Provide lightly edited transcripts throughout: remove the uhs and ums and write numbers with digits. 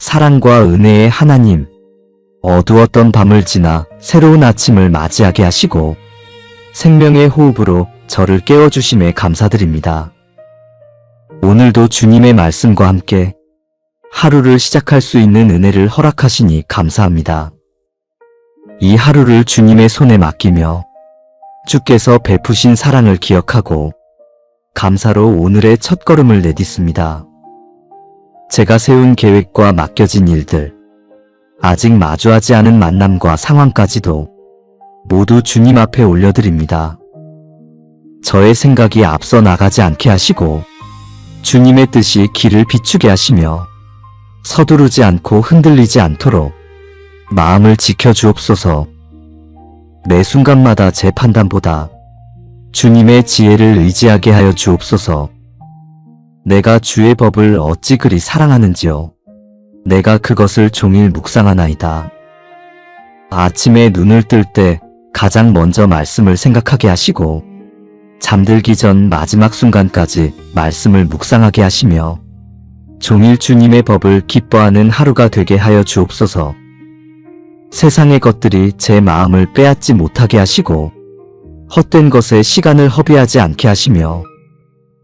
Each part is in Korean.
사랑과 은혜의 하나님, 어두웠던 밤을 지나 새로운 아침을 맞이하게 하시고 생명의 호흡으로 저를 깨워주심에 감사드립니다. 오늘도 주님의 말씀과 함께 하루를 시작할 수 있는 은혜를 허락하시니 감사합니다. 이 하루를 주님의 손에 맡기며 주께서 베푸신 사랑을 기억하고 감사로 오늘의 첫걸음을 내딛습니다. 제가 세운 계획과 맡겨진 일들, 아직 마주하지 않은 만남과 상황까지도 모두 주님 앞에 올려드립니다. 저의 생각이 앞서 나가지 않게 하시고 주님의 뜻이 길을 비추게 하시며 서두르지 않고 흔들리지 않도록 마음을 지켜주옵소서. 매 순간마다 제 판단보다 주님의 지혜를 의지하게 하여 주옵소서. 내가 주의 법을 어찌 그리 사랑하는지요. 내가 그것을 종일 묵상하나이다. 아침에 눈을 뜰 때 가장 먼저 말씀을 생각하게 하시고 잠들기 전 마지막 순간까지 말씀을 묵상하게 하시며 종일 주님의 법을 기뻐하는 하루가 되게 하여 주옵소서. 세상의 것들이 제 마음을 빼앗지 못하게 하시고 헛된 것에 시간을 허비하지 않게 하시며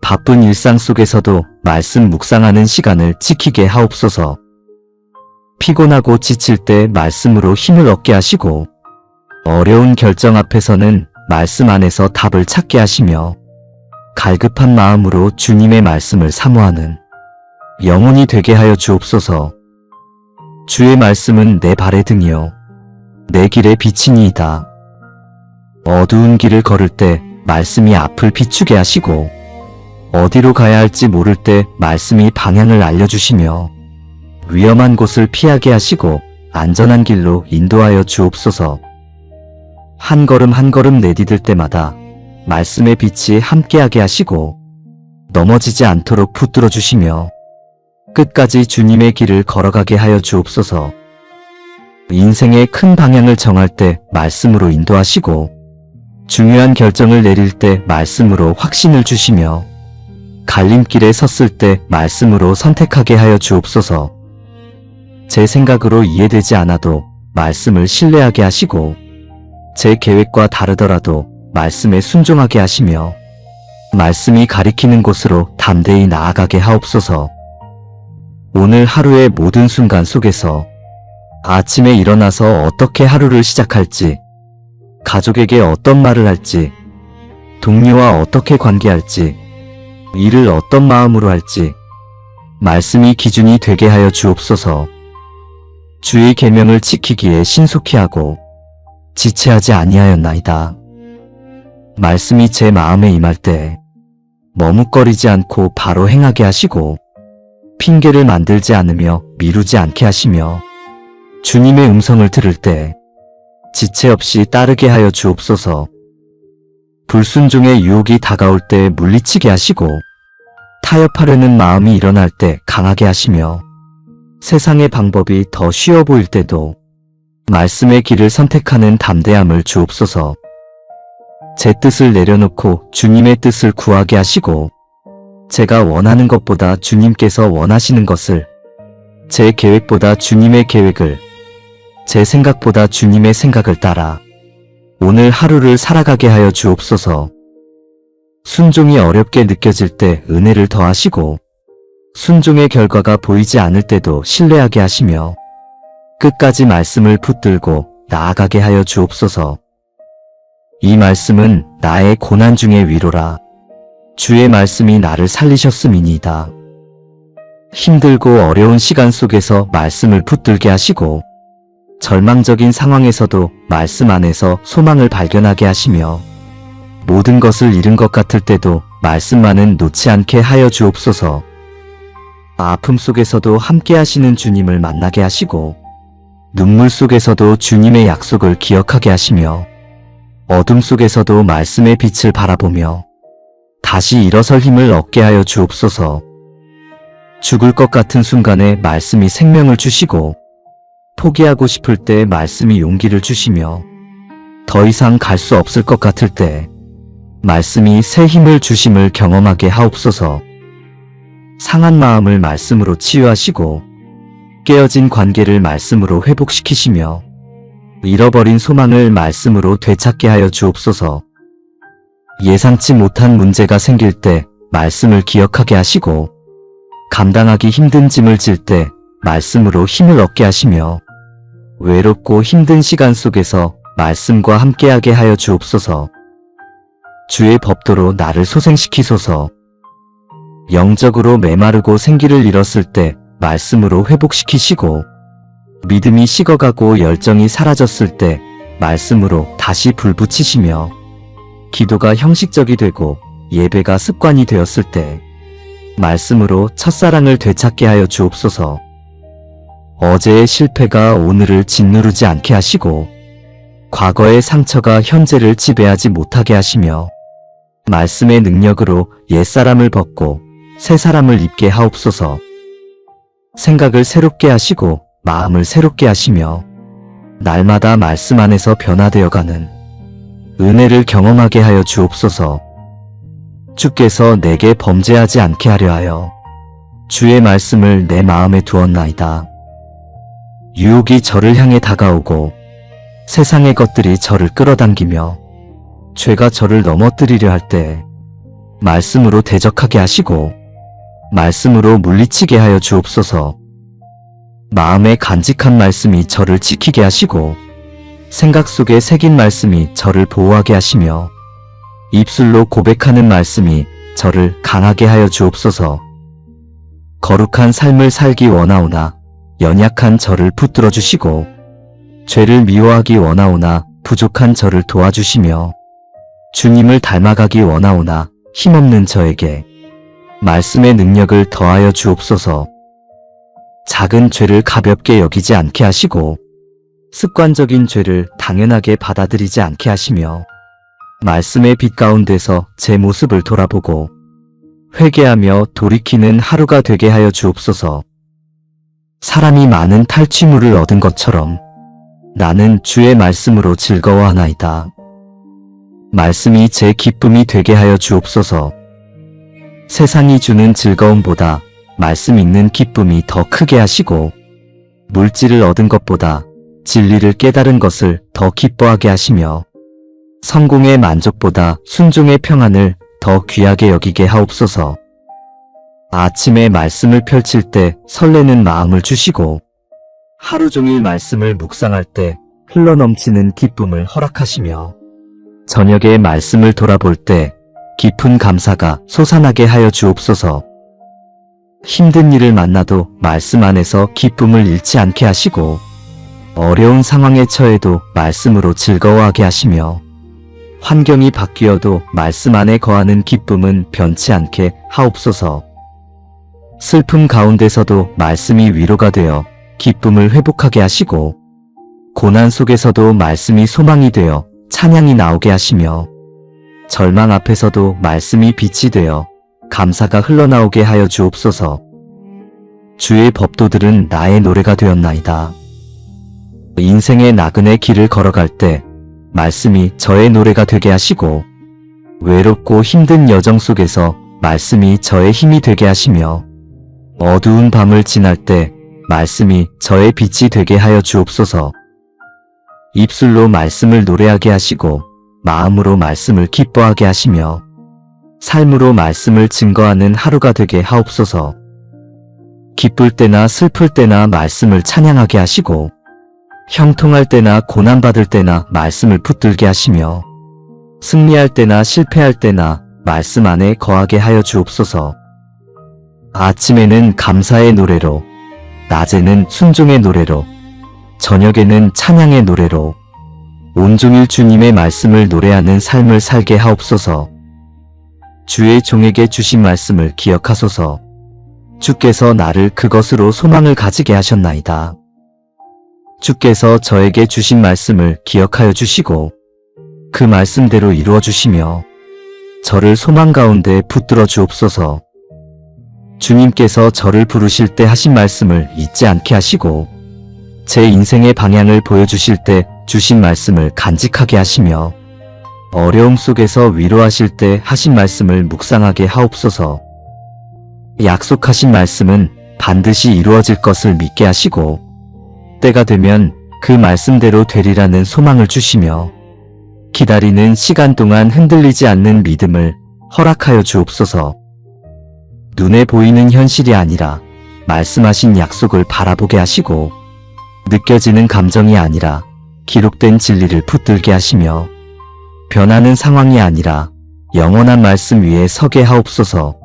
바쁜 일상 속에서도 말씀 묵상하는 시간을 지키게 하옵소서. 피곤하고 지칠 때 말씀으로 힘을 얻게 하시고 어려운 결정 앞에서는 말씀 안에서 답을 찾게 하시며 갈급한 마음으로 주님의 말씀을 사모하는 영혼이 되게 하여 주옵소서. 주의 말씀은 내 발의 등이요 내 길의 빛이니이다. 어두운 길을 걸을 때 말씀이 앞을 비추게 하시고 어디로 가야 할지 모를 때 말씀이 방향을 알려주시며 위험한 곳을 피하게 하시고 안전한 길로 인도하여 주옵소서. 한 걸음 한 걸음 내디딜 때마다 말씀의 빛이 함께하게 하시고 넘어지지 않도록 붙들어 주시며 끝까지 주님의 길을 걸어가게 하여 주옵소서. 인생의 큰 방향을 정할 때 말씀으로 인도하시고 중요한 결정을 내릴 때 말씀으로 확신을 주시며 갈림길에 섰을 때 말씀으로 선택하게 하여 주옵소서. 제 생각으로 이해되지 않아도 말씀을 신뢰하게 하시고 제 계획과 다르더라도 말씀에 순종하게 하시며 말씀이 가리키는 곳으로 담대히 나아가게 하옵소서. 오늘 하루의 모든 순간 속에서 아침에 일어나서 어떻게 하루를 시작할지, 가족에게 어떤 말을 할지, 동료와 어떻게 관계할지, 일을 어떤 마음으로 할지 말씀이 기준이 되게 하여 주옵소서. 주의 계명을 지키기에 신속히 하고 지체하지 아니하였나이다. 말씀이 제 마음에 임할 때 머뭇거리지 않고 바로 행하게 하시고 핑계를 만들지 않으며 미루지 않게 하시며 주님의 음성을 들을 때 지체 없이 따르게 하여 주옵소서. 불순종의 유혹이 다가올 때 물리치게 하시고 타협하려는 마음이 일어날 때 강하게 하시며 세상의 방법이 더 쉬워 보일 때도 말씀의 길을 선택하는 담대함을 주옵소서. 제 뜻을 내려놓고 주님의 뜻을 구하게 하시고 제가 원하는 것보다 주님께서 원하시는 것을, 제 계획보다 주님의 계획을, 제 생각보다 주님의 생각을 따라 오늘 하루를 살아가게 하여 주옵소서. 순종이 어렵게 느껴질 때 은혜를 더하시고 순종의 결과가 보이지 않을 때도 신뢰하게 하시며 끝까지 말씀을 붙들고 나아가게 하여 주옵소서. 이 말씀은 나의 고난 중의 위로라. 주의 말씀이 나를 살리셨음이니이다. 힘들고 어려운 시간 속에서 말씀을 붙들게 하시고 절망적인 상황에서도 말씀 안에서 소망을 발견하게 하시며 모든 것을 잃은 것 같을 때도 말씀만은 놓지 않게 하여 주옵소서. 아픔 속에서도 함께 하시는 주님을 만나게 하시고 눈물 속에서도 주님의 약속을 기억하게 하시며 어둠 속에서도 말씀의 빛을 바라보며 다시 일어설 힘을 얻게 하여 주옵소서. 죽을 것 같은 순간에 말씀이 생명을 주시고 포기하고 싶을 때 말씀이 용기를 주시며 더 이상 갈 수 없을 것 같을 때 말씀이 새 힘을 주심을 경험하게 하옵소서. 상한 마음을 말씀으로 치유하시고 깨어진 관계를 말씀으로 회복시키시며 잃어버린 소망을 말씀으로 되찾게 하여 주옵소서. 예상치 못한 문제가 생길 때 말씀을 기억하게 하시고 감당하기 힘든 짐을 질 때 말씀으로 힘을 얻게 하시며 외롭고 힘든 시간 속에서 말씀과 함께하게 하여 주옵소서. 주의 법도로 나를 소생시키소서. 영적으로 메마르고 생기를 잃었을 때 말씀으로 회복시키시고 믿음이 식어가고 열정이 사라졌을 때 말씀으로 다시 불붙이시며 기도가 형식적이 되고 예배가 습관이 되었을 때 말씀으로 첫사랑을 되찾게 하여 주옵소서. 어제의 실패가 오늘을 짓누르지 않게 하시고 과거의 상처가 현재를 지배하지 못하게 하시며 말씀의 능력으로 옛사람을 벗고 새사람을 입게 하옵소서. 생각을 새롭게 하시고 마음을 새롭게 하시며 날마다 말씀 안에서 변화되어가는 은혜를 경험하게 하여 주옵소서. 주께서 내게 범죄하지 않게 하려 하여 주의 말씀을 내 마음에 두었나이다. 유혹이 저를 향해 다가오고 세상의 것들이 저를 끌어당기며 죄가 저를 넘어뜨리려 할 때 말씀으로 대적하게 하시고 말씀으로 물리치게 하여 주옵소서. 마음에 간직한 말씀이 저를 지키게 하시고 생각 속에 새긴 말씀이 저를 보호하게 하시며 입술로 고백하는 말씀이 저를 강하게 하여 주옵소서. 거룩한 삶을 살기 원하오나 연약한 저를 붙들어 주시고 죄를 미워하기 원하오나 부족한 저를 도와주시며 주님을 닮아가기 원하오나 힘없는 저에게 말씀의 능력을 더하여 주옵소서. 작은 죄를 가볍게 여기지 않게 하시고 습관적인 죄를 당연하게 받아들이지 않게 하시며 말씀의 빛 가운데서 제 모습을 돌아보고 회개하며 돌이키는 하루가 되게 하여 주옵소서. 사람이 많은 탈취물을 얻은 것처럼 나는 주의 말씀으로 즐거워하나이다. 말씀이 제 기쁨이 되게 하여 주옵소서. 세상이 주는 즐거움보다 말씀 읽는 기쁨이 더 크게 하시고 물질을 얻은 것보다 진리를 깨달은 것을 더 기뻐하게 하시며 성공의 만족보다 순종의 평안을 더 귀하게 여기게 하옵소서. 아침에 말씀을 펼칠 때 설레는 마음을 주시고 하루 종일 말씀을 묵상할 때 흘러넘치는 기쁨을 허락하시며 저녁에 말씀을 돌아볼 때 깊은 감사가 솟아나게 하여 주옵소서. 힘든 일을 만나도 말씀 안에서 기쁨을 잃지 않게 하시고 어려운 상황에 처해도 말씀으로 즐거워하게 하시며 환경이 바뀌어도 말씀 안에 거하는 기쁨은 변치 않게 하옵소서. 슬픔 가운데서도 말씀이 위로가 되어 기쁨을 회복하게 하시고 고난 속에서도 말씀이 소망이 되어 찬양이 나오게 하시며 절망 앞에서도 말씀이 빛이 되어 감사가 흘러나오게 하여 주옵소서. 주의 법도들은 나의 노래가 되었나이다. 인생의 나그네 길을 걸어갈 때 말씀이 저의 노래가 되게 하시고 외롭고 힘든 여정 속에서 말씀이 저의 힘이 되게 하시며 어두운 밤을 지날 때 말씀이 저의 빛이 되게 하여 주옵소서. 입술로 말씀을 노래하게 하시고 마음으로 말씀을 기뻐하게 하시며 삶으로 말씀을 증거하는 하루가 되게 하옵소서. 기쁠 때나 슬플 때나 말씀을 찬양하게 하시고 형통할 때나 고난받을 때나 말씀을 붙들게 하시며 승리할 때나 실패할 때나 말씀 안에 거하게 하여 주옵소서. 아침에는 감사의 노래로, 낮에는 순종의 노래로, 저녁에는 찬양의 노래로 온종일 주님의 말씀을 노래하는 삶을 살게 하옵소서. 주의 종에게 주신 말씀을 기억하소서. 주께서 나를 그것으로 소망을 가지게 하셨나이다. 주께서 저에게 주신 말씀을 기억하여 주시고 그 말씀대로 이루어 주시며 저를 소망 가운데 붙들어 주옵소서. 주님께서 저를 부르실 때 하신 말씀을 잊지 않게 하시고 제 인생의 방향을 보여주실 때 주신 말씀을 간직하게 하시며 어려움 속에서 위로하실 때 하신 말씀을 묵상하게 하옵소서. 약속하신 말씀은 반드시 이루어질 것을 믿게 하시고 때가 되면 그 말씀대로 되리라는 소망을 주시며 기다리는 시간 동안 흔들리지 않는 믿음을 허락하여 주옵소서. 눈에 보이는 현실이 아니라 말씀하신 약속을 바라보게 하시고 느껴지는 감정이 아니라 기록된 진리를 붙들게 하시며 변하는 상황이 아니라 영원한 말씀 위에 서게 하옵소서.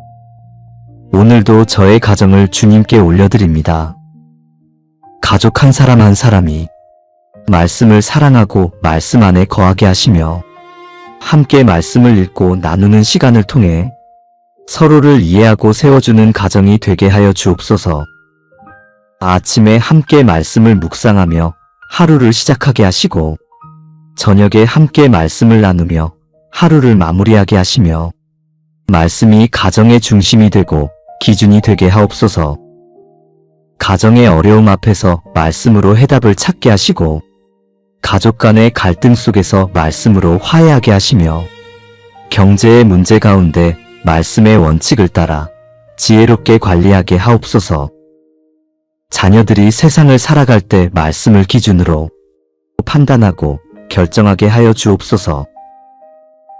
오늘도 저의 가정을 주님께 올려드립니다. 가족 한 사람 한 사람이 말씀을 사랑하고 말씀 안에 거하게 하시며 함께 말씀을 읽고 나누는 시간을 통해 서로를 이해하고 세워주는 가정이 되게 하여 주옵소서. 아침에 함께 말씀을 묵상하며 하루를 시작하게 하시고 저녁에 함께 말씀을 나누며 하루를 마무리하게 하시며 말씀이 가정의 중심이 되고 기준이 되게 하옵소서. 가정의 어려움 앞에서 말씀으로 해답을 찾게 하시고 가족 간의 갈등 속에서 말씀으로 화해하게 하시며 경제의 문제 가운데 말씀의 원칙을 따라 지혜롭게 관리하게 하옵소서. 자녀들이 세상을 살아갈 때 말씀을 기준으로 판단하고 결정하게 하여 주옵소서.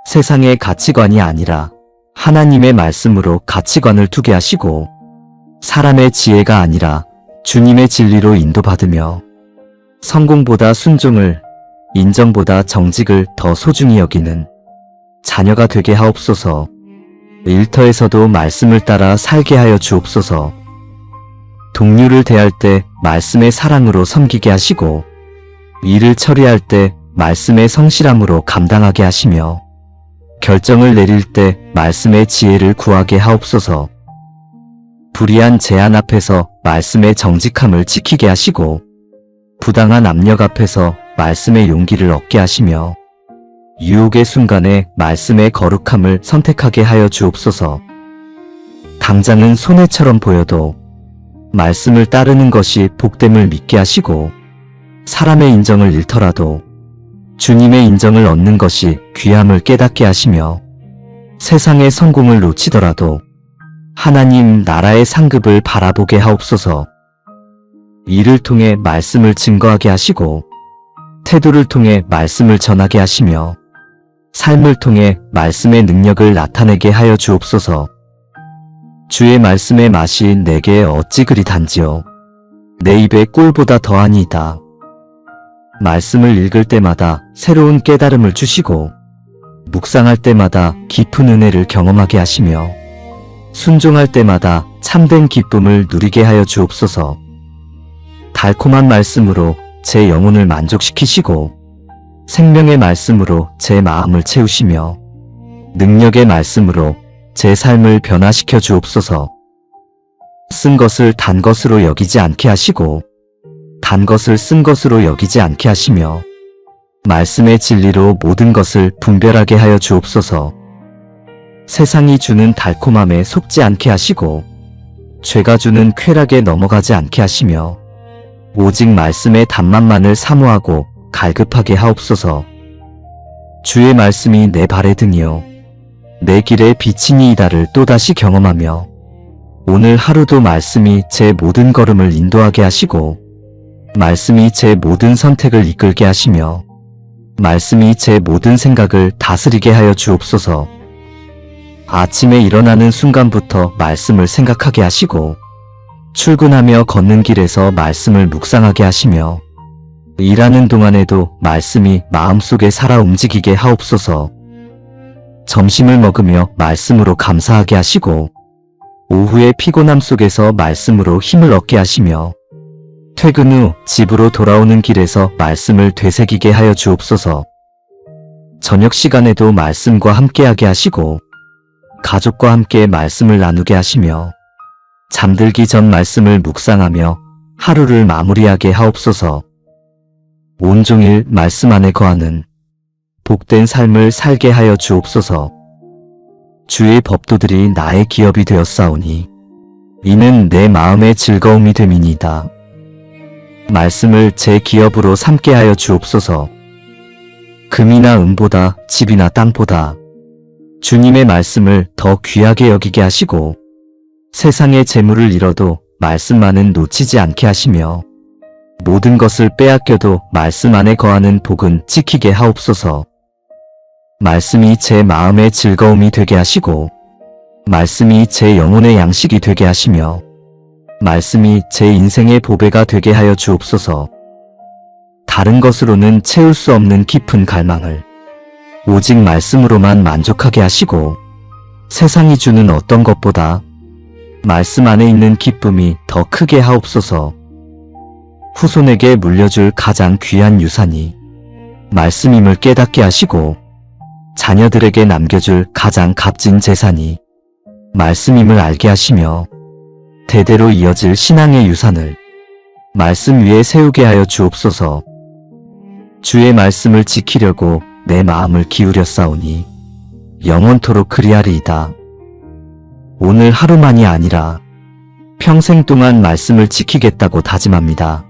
세상의 가치관이 아니라 하나님의 말씀으로 가치관을 두게 하시고 사람의 지혜가 아니라 주님의 진리로 인도받으며 성공보다 순종을, 인정보다 정직을 더 소중히 여기는 자녀가 되게 하옵소서. 일터에서도 말씀을 따라 살게 하여 주옵소서. 동료를 대할 때 말씀의 사랑으로 섬기게 하시고 일을 처리할 때 말씀의 성실함으로 감당하게 하시며 결정을 내릴 때 말씀의 지혜를 구하게 하옵소서. 불의한 제한 앞에서 말씀의 정직함을 지키게 하시고 부당한 압력 앞에서 말씀의 용기를 얻게 하시며 유혹의 순간에 말씀의 거룩함을 선택하게 하여 주옵소서. 당장은 손해처럼 보여도 말씀을 따르는 것이 복됨을 믿게 하시고 사람의 인정을 잃더라도 주님의 인정을 얻는 것이 귀함을 깨닫게 하시며 세상의 성공을 놓치더라도 하나님 나라의 상급을 바라보게 하옵소서. 일을 통해 말씀을 증거하게 하시고 태도를 통해 말씀을 전하게 하시며 삶을 통해 말씀의 능력을 나타내게 하여 주옵소서. 주의 말씀의 맛이 내게 어찌 그리 단지요. 내 입에 꿀보다 더하니이다. 말씀을 읽을 때마다 새로운 깨달음을 주시고 묵상할 때마다 깊은 은혜를 경험하게 하시며 순종할 때마다 참된 기쁨을 누리게 하여 주옵소서. 달콤한 말씀으로 제 영혼을 만족시키시고 생명의 말씀으로 제 마음을 채우시며 능력의 말씀으로 제 삶을 변화시켜 주옵소서. 쓴 것을 단 것으로 여기지 않게 하시고 단 것을 쓴 것으로 여기지 않게 하시며 말씀의 진리로 모든 것을 분별하게 하여 주옵소서. 세상이 주는 달콤함에 속지 않게 하시고 죄가 주는 쾌락에 넘어가지 않게 하시며 오직 말씀의 단맛만을 사모하고 갈급하게 하옵소서. 주의 말씀이 내 발의 등이요 내 길의 빛이니이다를 또다시 경험하며 오늘 하루도 말씀이 제 모든 걸음을 인도하게 하시고 말씀이 제 모든 선택을 이끌게 하시며 말씀이 제 모든 생각을 다스리게 하여 주옵소서. 아침에 일어나는 순간부터 말씀을 생각하게 하시고 출근하며 걷는 길에서 말씀을 묵상하게 하시며 일하는 동안에도 말씀이 마음속에 살아 움직이게 하옵소서. 점심을 먹으며 말씀으로 감사하게 하시고 오후의 피곤함 속에서 말씀으로 힘을 얻게 하시며 퇴근 후 집으로 돌아오는 길에서 말씀을 되새기게 하여 주옵소서. 저녁 시간에도 말씀과 함께하게 하시고 가족과 함께 말씀을 나누게 하시며 잠들기 전 말씀을 묵상하며 하루를 마무리하게 하옵소서. 온종일 말씀 안에 거하는 복된 삶을 살게 하여 주옵소서. 주의 법도들이 나의 기업이 되었사오니 이는 내 마음의 즐거움이 됨이니이다. 말씀을 제 기업으로 삼게 하여 주옵소서. 금이나 은보다 집이나 땅보다 주님의 말씀을 더 귀하게 여기게 하시고 세상의 재물을 잃어도 말씀만은 놓치지 않게 하시며 모든 것을 빼앗겨도 말씀 안에 거하는 복은 지키게 하옵소서. 말씀이 제 마음의 즐거움이 되게 하시고 말씀이 제 영혼의 양식이 되게 하시며 말씀이 제 인생의 보배가 되게 하여 주옵소서. 다른 것으로는 채울 수 없는 깊은 갈망을 오직 말씀으로만 만족하게 하시고 세상이 주는 어떤 것보다 말씀 안에 있는 기쁨이 더 크게 하옵소서. 후손에게 물려줄 가장 귀한 유산이 말씀임을 깨닫게 하시고 자녀들에게 남겨줄 가장 값진 재산이 말씀임을 알게 하시며 대대로 이어질 신앙의 유산을 말씀 위에 세우게 하여 주옵소서. 주의 말씀을 지키려고 내 마음을 기울였사오니 영원토록 그리하리이다. 오늘 하루만이 아니라 평생 동안 말씀을 지키겠다고 다짐합니다.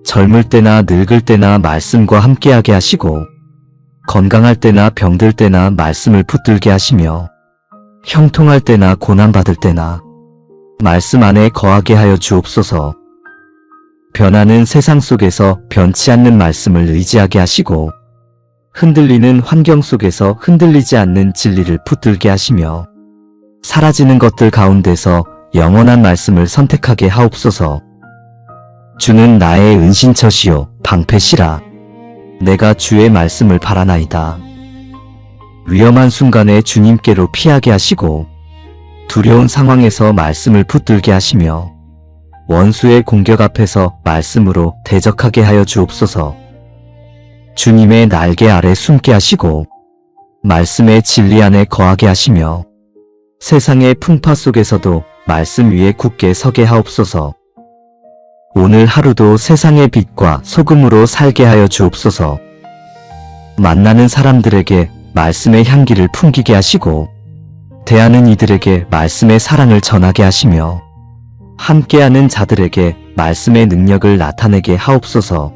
젊을 때나 늙을 때나 말씀과 함께하게 하시고 건강할 때나 병들 때나 말씀을 붙들게 하시며 형통할 때나 고난받을 때나 말씀 안에 거하게 하여 주옵소서. 변하는 세상 속에서 변치 않는 말씀을 의지하게 하시고 흔들리는 환경 속에서 흔들리지 않는 진리를 붙들게 하시며 사라지는 것들 가운데서 영원한 말씀을 선택하게 하옵소서. 주는 나의 은신처시요 방패시라. 내가 주의 말씀을 바라나이다. 위험한 순간에 주님께로 피하게 하시고 두려운 상황에서 말씀을 붙들게 하시며 원수의 공격 앞에서 말씀으로 대적하게 하여 주옵소서. 주님의 날개 아래 숨게 하시고 말씀의 진리 안에 거하게 하시며 세상의 풍파 속에서도 말씀 위에 굳게 서게 하옵소서. 오늘 하루도 세상의 빛과 소금으로 살게 하여 주옵소서. 만나는 사람들에게 말씀의 향기를 풍기게 하시고 대하는 이들에게 말씀의 사랑을 전하게 하시며 함께하는 자들에게 말씀의 능력을 나타내게 하옵소서.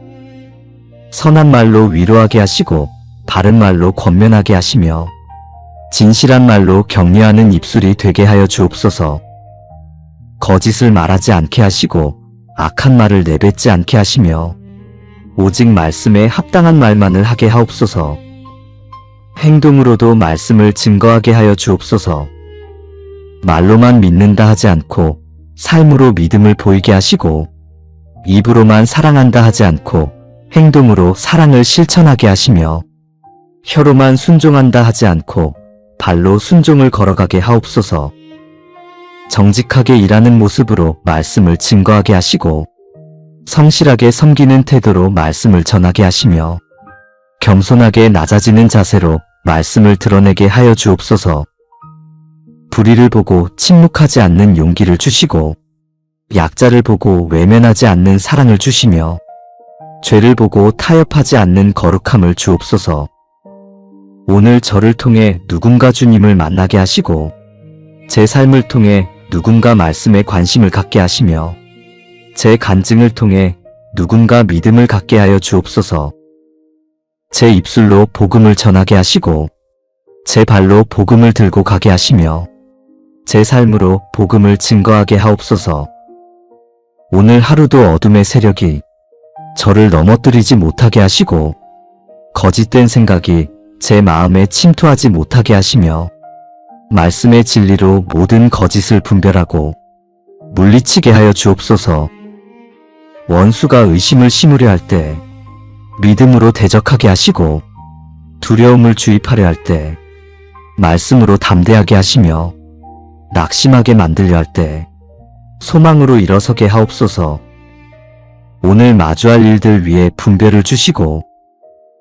선한 말로 위로하게 하시고 바른 말로 권면하게 하시며 진실한 말로 격려하는 입술이 되게 하여 주옵소서. 거짓을 말하지 않게 하시고 악한 말을 내뱉지 않게 하시며 오직 말씀에 합당한 말만을 하게 하옵소서. 행동으로도 말씀을 증거하게 하여 주옵소서. 말로만 믿는다 하지 않고 삶으로 믿음을 보이게 하시고 입으로만 사랑한다 하지 않고 행동으로 사랑을 실천하게 하시며 혀로만 순종한다 하지 않고 발로 순종을 걸어가게 하옵소서. 정직하게 일하는 모습으로 말씀을 증거하게 하시고 성실하게 섬기는 태도로 말씀을 전하게 하시며 겸손하게 낮아지는 자세로 말씀을 드러내게 하여 주옵소서. 불의를 보고 침묵하지 않는 용기를 주시고 약자를 보고 외면하지 않는 사랑을 주시며 죄를 보고 타협하지 않는 거룩함을 주옵소서. 오늘 저를 통해 누군가 주님을 만나게 하시고 제 삶을 통해 누군가 말씀에 관심을 갖게 하시며 제 간증을 통해 누군가 믿음을 갖게 하여 주옵소서. 제 입술로 복음을 전하게 하시고 제 발로 복음을 들고 가게 하시며 제 삶으로 복음을 증거하게 하옵소서. 오늘 하루도 어둠의 세력이 저를 넘어뜨리지 못하게 하시고 거짓된 생각이 제 마음에 침투하지 못하게 하시며 말씀의 진리로 모든 거짓을 분별하고 물리치게 하여 주옵소서. 원수가 의심을 심으려 할 때 믿음으로 대적하게 하시고 두려움을 주입하려 할 때 말씀으로 담대하게 하시며 낙심하게 만들려 할 때 소망으로 일어서게 하옵소서. 오늘 마주할 일들 위에 분별을 주시고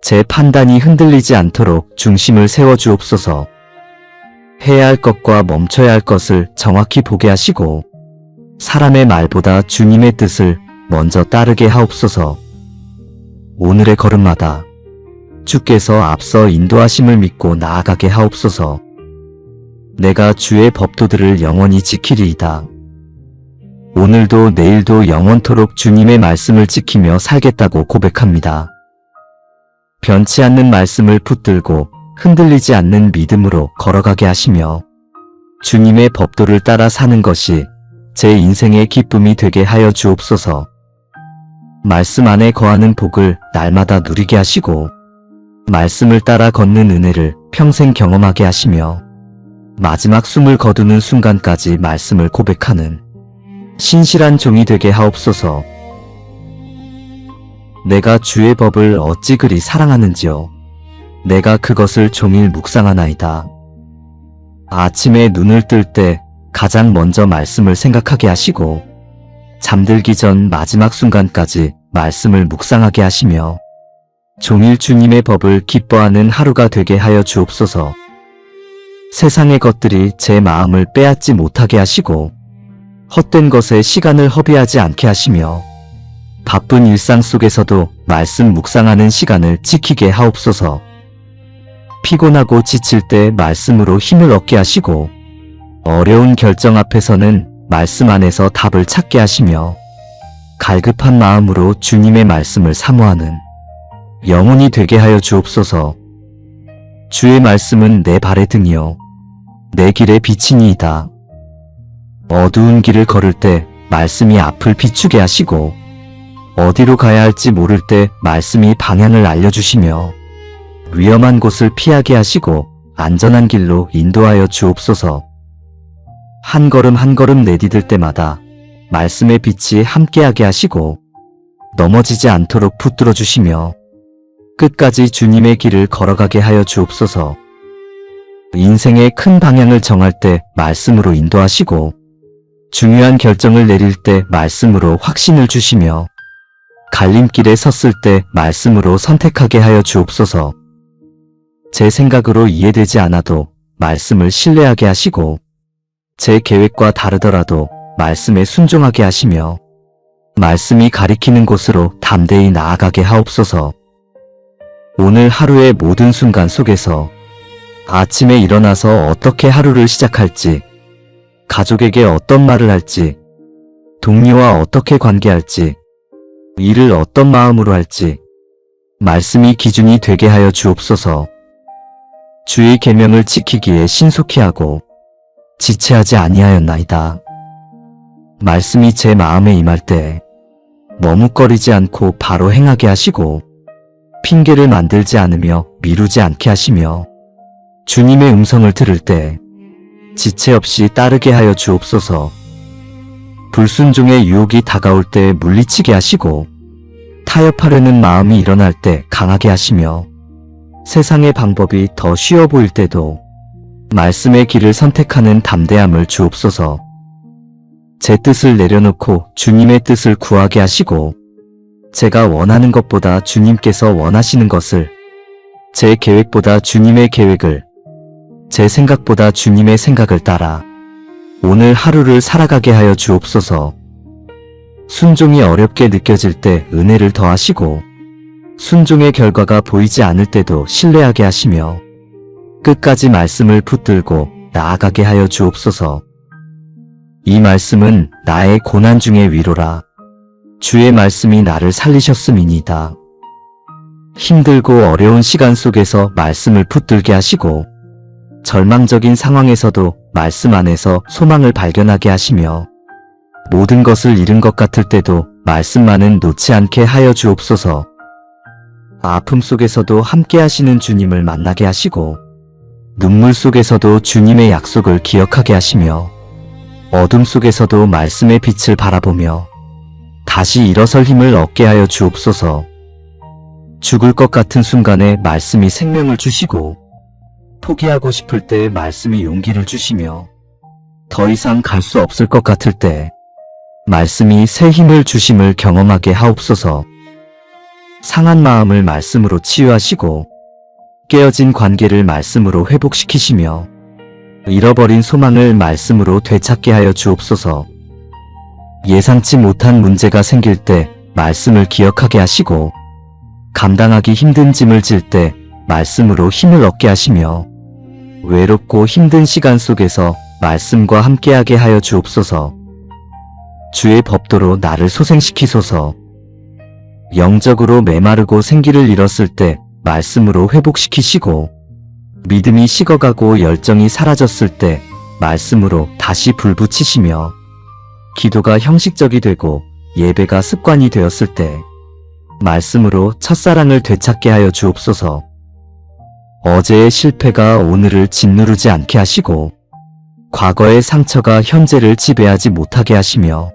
제 판단이 흔들리지 않도록 중심을 세워 주옵소서. 해야 할 것과 멈춰야 할 것을 정확히 보게 하시고 사람의 말보다 주님의 뜻을 먼저 따르게 하옵소서. 오늘의 걸음마다 주께서 앞서 인도하심을 믿고 나아가게 하옵소서. 내가 주의 법도들을 영원히 지키리이다. 오늘도 내일도 영원토록 주님의 말씀을 지키며 살겠다고 고백합니다. 변치 않는 말씀을 붙들고 흔들리지 않는 믿음으로 걸어가게 하시며 주님의 법도를 따라 사는 것이 제 인생의 기쁨이 되게 하여 주옵소서. 말씀 안에 거하는 복을 날마다 누리게 하시고 말씀을 따라 걷는 은혜를 평생 경험하게 하시며 마지막 숨을 거두는 순간까지 말씀을 고백하는 신실한 종이 되게 하옵소서. 내가 주의 법을 어찌 그리 사랑하는지요. 내가 그것을 종일 묵상하나이다. 아침에 눈을 뜰 때 가장 먼저 말씀을 생각하게 하시고 잠들기 전 마지막 순간까지 말씀을 묵상하게 하시며 종일 주님의 법을 기뻐하는 하루가 되게 하여 주옵소서. 세상의 것들이 제 마음을 빼앗지 못하게 하시고 헛된 것에 시간을 허비하지 않게 하시며 바쁜 일상 속에서도 말씀 묵상하는 시간을 지키게 하옵소서. 피곤하고 지칠 때 말씀으로 힘을 얻게 하시고 어려운 결정 앞에서는 말씀 안에서 답을 찾게 하시며 갈급한 마음으로 주님의 말씀을 사모하는 영혼이 되게 하여 주옵소서. 주의 말씀은 내 발의 등이요 내 길의 빛이니이다. 어두운 길을 걸을 때 말씀이 앞을 비추게 하시고 어디로 가야 할지 모를 때 말씀이 방향을 알려주시며 위험한 곳을 피하게 하시고 안전한 길로 인도하여 주옵소서. 한 걸음 한 걸음 내디딜 때마다 말씀의 빛이 함께하게 하시고 넘어지지 않도록 붙들어 주시며 끝까지 주님의 길을 걸어가게 하여 주옵소서. 인생의 큰 방향을 정할 때 말씀으로 인도하시고 중요한 결정을 내릴 때 말씀으로 확신을 주시며 갈림길에 섰을 때 말씀으로 선택하게 하여 주옵소서. 제 생각으로 이해되지 않아도 말씀을 신뢰하게 하시고 제 계획과 다르더라도 말씀에 순종하게 하시며 말씀이 가리키는 곳으로 담대히 나아가게 하옵소서. 오늘 하루의 모든 순간 속에서 아침에 일어나서 어떻게 하루를 시작할지, 가족에게 어떤 말을 할지, 동료와 어떻게 관계할지, 일을 어떤 마음으로 할지 말씀이 기준이 되게 하여 주옵소서. 주의 계명을 지키기에 신속히 하고 지체하지 아니하였나이다. 말씀이 제 마음에 임할 때 머뭇거리지 않고 바로 행하게 하시고 핑계를 만들지 않으며 미루지 않게 하시며 주님의 음성을 들을 때 지체 없이 따르게 하여 주옵소서. 불순종의 유혹이 다가올 때 물리치게 하시고 타협하려는 마음이 일어날 때 강하게 하시며 세상의 방법이 더 쉬워 보일 때도 말씀의 길을 선택하는 담대함을 주옵소서. 제 뜻을 내려놓고 주님의 뜻을 구하게 하시고 제가 원하는 것보다 주님께서 원하시는 것을, 제 계획보다 주님의 계획을, 제 생각보다 주님의 생각을 따라 오늘 하루를 살아가게 하여 주옵소서. 순종이 어렵게 느껴질 때 은혜를 더하시고 순종의 결과가 보이지 않을 때도 신뢰하게 하시며 끝까지 말씀을 붙들고 나아가게 하여 주옵소서. 이 말씀은 나의 고난 중의 위로라. 주의 말씀이 나를 살리셨음이니이다. 힘들고 어려운 시간 속에서 말씀을 붙들게 하시고 절망적인 상황에서도 말씀 안에서 소망을 발견하게 하시며 모든 것을 잃은 것 같을 때도 말씀만은 놓지 않게 하여 주옵소서. 아픔 속에서도 함께 하시는 주님을 만나게 하시고 눈물 속에서도 주님의 약속을 기억하게 하시며 어둠 속에서도 말씀의 빛을 바라보며 다시 일어설 힘을 얻게 하여 주옵소서. 죽을 것 같은 순간에 말씀이 생명을 주시고 포기하고 싶을 때 말씀이 용기를 주시며 더 이상 갈 수 없을 것 같을 때 말씀이 새 힘을 주심을 경험하게 하옵소서. 상한 마음을 말씀으로 치유하시고 깨어진 관계를 말씀으로 회복시키시며 잃어버린 소망을 말씀으로 되찾게 하여 주옵소서. 예상치 못한 문제가 생길 때 말씀을 기억하게 하시고 감당하기 힘든 짐을 질 때 말씀으로 힘을 얻게 하시며 외롭고 힘든 시간 속에서 말씀과 함께하게 하여 주옵소서. 주의 법도로 나를 소생시키소서. 영적으로 메마르고 생기를 잃었을 때 말씀으로 회복시키시고 믿음이 식어가고 열정이 사라졌을 때 말씀으로 다시 불붙이시며 기도가 형식적이 되고 예배가 습관이 되었을 때 말씀으로 첫사랑을 되찾게 하여 주옵소서. 어제의 실패가 오늘을 짓누르지 않게 하시고 과거의 상처가 현재를 지배하지 못하게 하시며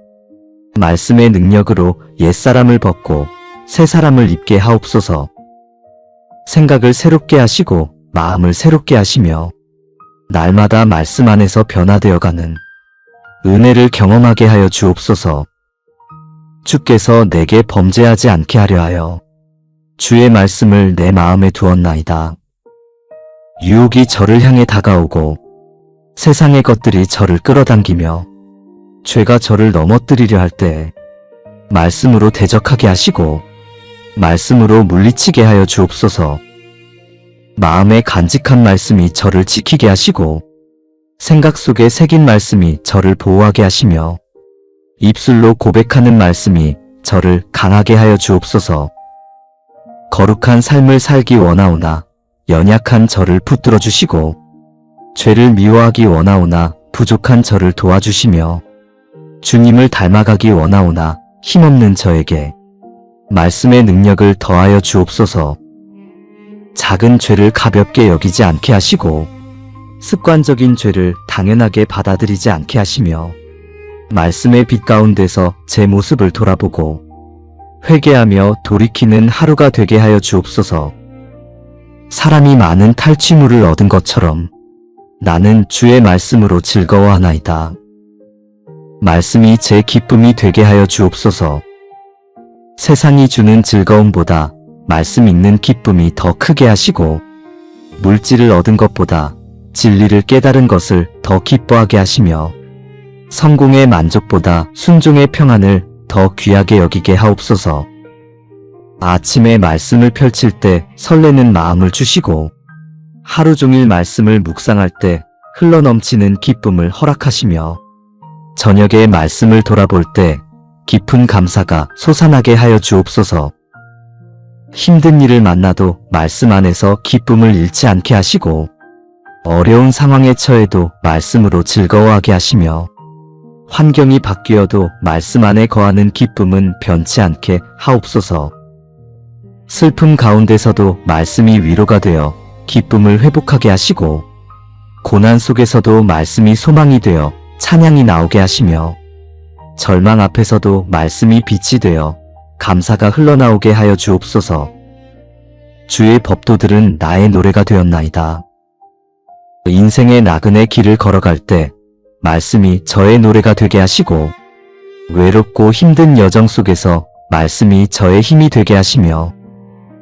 말씀의 능력으로 옛사람을 벗고 새 사람을 입게 하옵소서. 생각을 새롭게 하시고 마음을 새롭게 하시며 날마다 말씀 안에서 변화되어가는 은혜를 경험하게 하여 주옵소서. 주께서 내게 범죄하지 않게 하려 하여 주의 말씀을 내 마음에 두었나이다. 유혹이 저를 향해 다가오고 세상의 것들이 저를 끌어당기며 죄가 저를 넘어뜨리려 할 때 말씀으로 대적하게 하시고 말씀으로 물리치게 하여 주옵소서. 마음에 간직한 말씀이 저를 지키게 하시고 생각 속에 새긴 말씀이 저를 보호하게 하시며 입술로 고백하는 말씀이 저를 강하게 하여 주옵소서. 거룩한 삶을 살기 원하오나 연약한 저를 붙들어 주시고 죄를 미워하기 원하오나 부족한 저를 도와주시며 주님을 닮아가기 원하오나 힘없는 저에게 말씀의 능력을 더하여 주옵소서. 작은 죄를 가볍게 여기지 않게 하시고 습관적인 죄를 당연하게 받아들이지 않게 하시며 말씀의 빛 가운데서 제 모습을 돌아보고 회개하며 돌이키는 하루가 되게 하여 주옵소서. 사람이 많은 탈취물을 얻은 것처럼 나는 주의 말씀으로 즐거워하나이다. 말씀이 제 기쁨이 되게 하여 주옵소서. 세상이 주는 즐거움보다 말씀 읽는 기쁨이 더 크게 하시고 물질을 얻은 것보다 진리를 깨달은 것을 더 기뻐하게 하시며 성공의 만족보다 순종의 평안을 더 귀하게 여기게 하옵소서. 아침에 말씀을 펼칠 때 설레는 마음을 주시고 하루 종일 말씀을 묵상할 때 흘러넘치는 기쁨을 허락하시며 저녁에 말씀을 돌아볼 때 깊은 감사가 솟아나게 하여 주옵소서. 힘든 일을 만나도 말씀 안에서 기쁨을 잃지 않게 하시고 어려운 상황에 처해도 말씀으로 즐거워하게 하시며 환경이 바뀌어도 말씀 안에 거하는 기쁨은 변치 않게 하옵소서. 슬픔 가운데서도 말씀이 위로가 되어 기쁨을 회복하게 하시고 고난 속에서도 말씀이 소망이 되어 찬양이 나오게 하시며 절망 앞에서도 말씀이 빛이 되어 감사가 흘러나오게 하여 주옵소서. 주의 법도들은 나의 노래가 되었나이다. 인생의 나그네 길을 걸어갈 때 말씀이 저의 노래가 되게 하시고 외롭고 힘든 여정 속에서 말씀이 저의 힘이 되게 하시며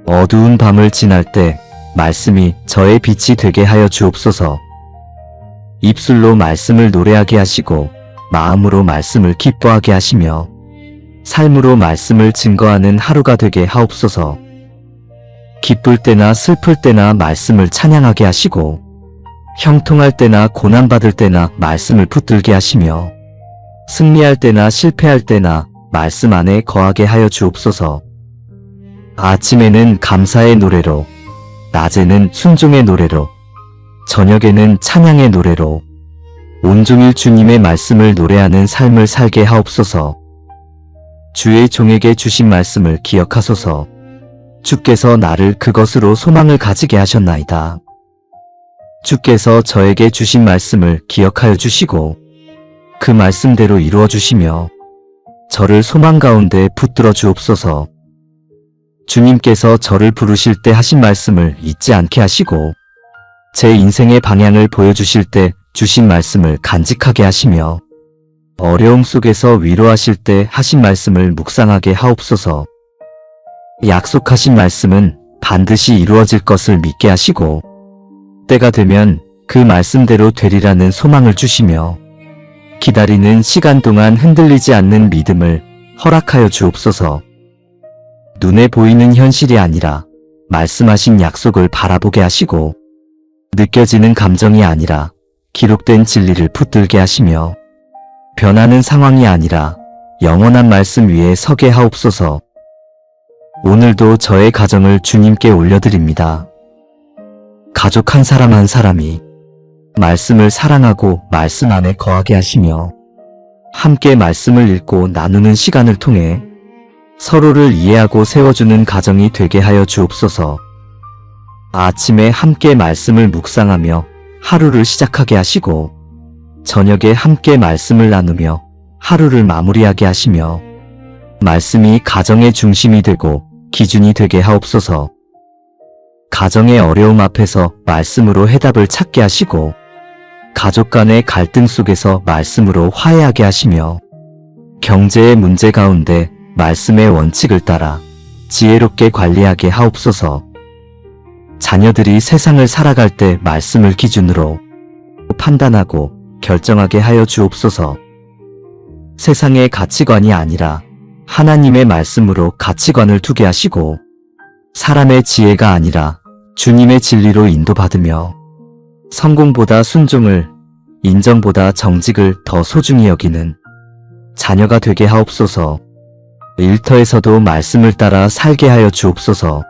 어두운 밤을 지날 때 말씀이 저의 빛이 되게 하여 주옵소서. 입술로 말씀을 노래하게 하시고 마음으로 말씀을 기뻐하게 하시며 삶으로 말씀을 증거하는 하루가 되게 하옵소서. 기쁠 때나 슬플 때나 말씀을 찬양하게 하시고 형통할 때나 고난받을 때나 말씀을 붙들게 하시며 승리할 때나 실패할 때나 말씀 안에 거하게 하여 주옵소서. 아침에는 감사의 노래로, 낮에는 순종의 노래로, 저녁에는 찬양의 노래로 온종일 주님의 말씀을 노래하는 삶을 살게 하옵소서. 주의 종에게 주신 말씀을 기억하소서. 주께서 나를 그것으로 소망을 가지게 하셨나이다. 주께서 저에게 주신 말씀을 기억하여 주시고 그 말씀대로 이루어 주시며 저를 소망 가운데 붙들어 주옵소서. 주님께서 저를 부르실 때 하신 말씀을 잊지 않게 하시고 제 인생의 방향을 보여주실 때 주신 말씀을 간직하게 하시며 어려움 속에서 위로하실 때 하신 말씀을 묵상하게 하옵소서. 약속하신 말씀은 반드시 이루어질 것을 믿게 하시고 때가 되면 그 말씀대로 되리라는 소망을 주시며 기다리는 시간 동안 흔들리지 않는 믿음을 허락하여 주옵소서. 눈에 보이는 현실이 아니라 말씀하신 약속을 바라보게 하시고 느껴지는 감정이 아니라 기록된 진리를 붙들게 하시며 변하는 상황이 아니라 영원한 말씀 위에 서게 하옵소서. 오늘도 저의 가정을 주님께 올려드립니다. 가족 한 사람 한 사람이 말씀을 사랑하고 말씀 안에 거하게 하시며 함께 말씀을 읽고 나누는 시간을 통해 서로를 이해하고 세워주는 가정이 되게 하여 주옵소서. 아침에 함께 말씀을 묵상하며 하루를 시작하게 하시고 저녁에 함께 말씀을 나누며 하루를 마무리하게 하시며 말씀이 가정의 중심이 되고 기준이 되게 하옵소서. 가정의 어려움 앞에서 말씀으로 해답을 찾게 하시고 가족 간의 갈등 속에서 말씀으로 화해하게 하시며 경제의 문제 가운데 말씀의 원칙을 따라 지혜롭게 관리하게 하옵소서. 자녀들이 세상을 살아갈 때 말씀을 기준으로 판단하고 결정하게 하여 주옵소서. 세상의 가치관이 아니라 하나님의 말씀으로 가치관을 두게 하시고 사람의 지혜가 아니라 주님의 진리로 인도받으며 성공보다 순종을, 인정보다 정직을 더 소중히 여기는 자녀가 되게 하옵소서. 일터에서도 말씀을 따라 살게 하여 주옵소서.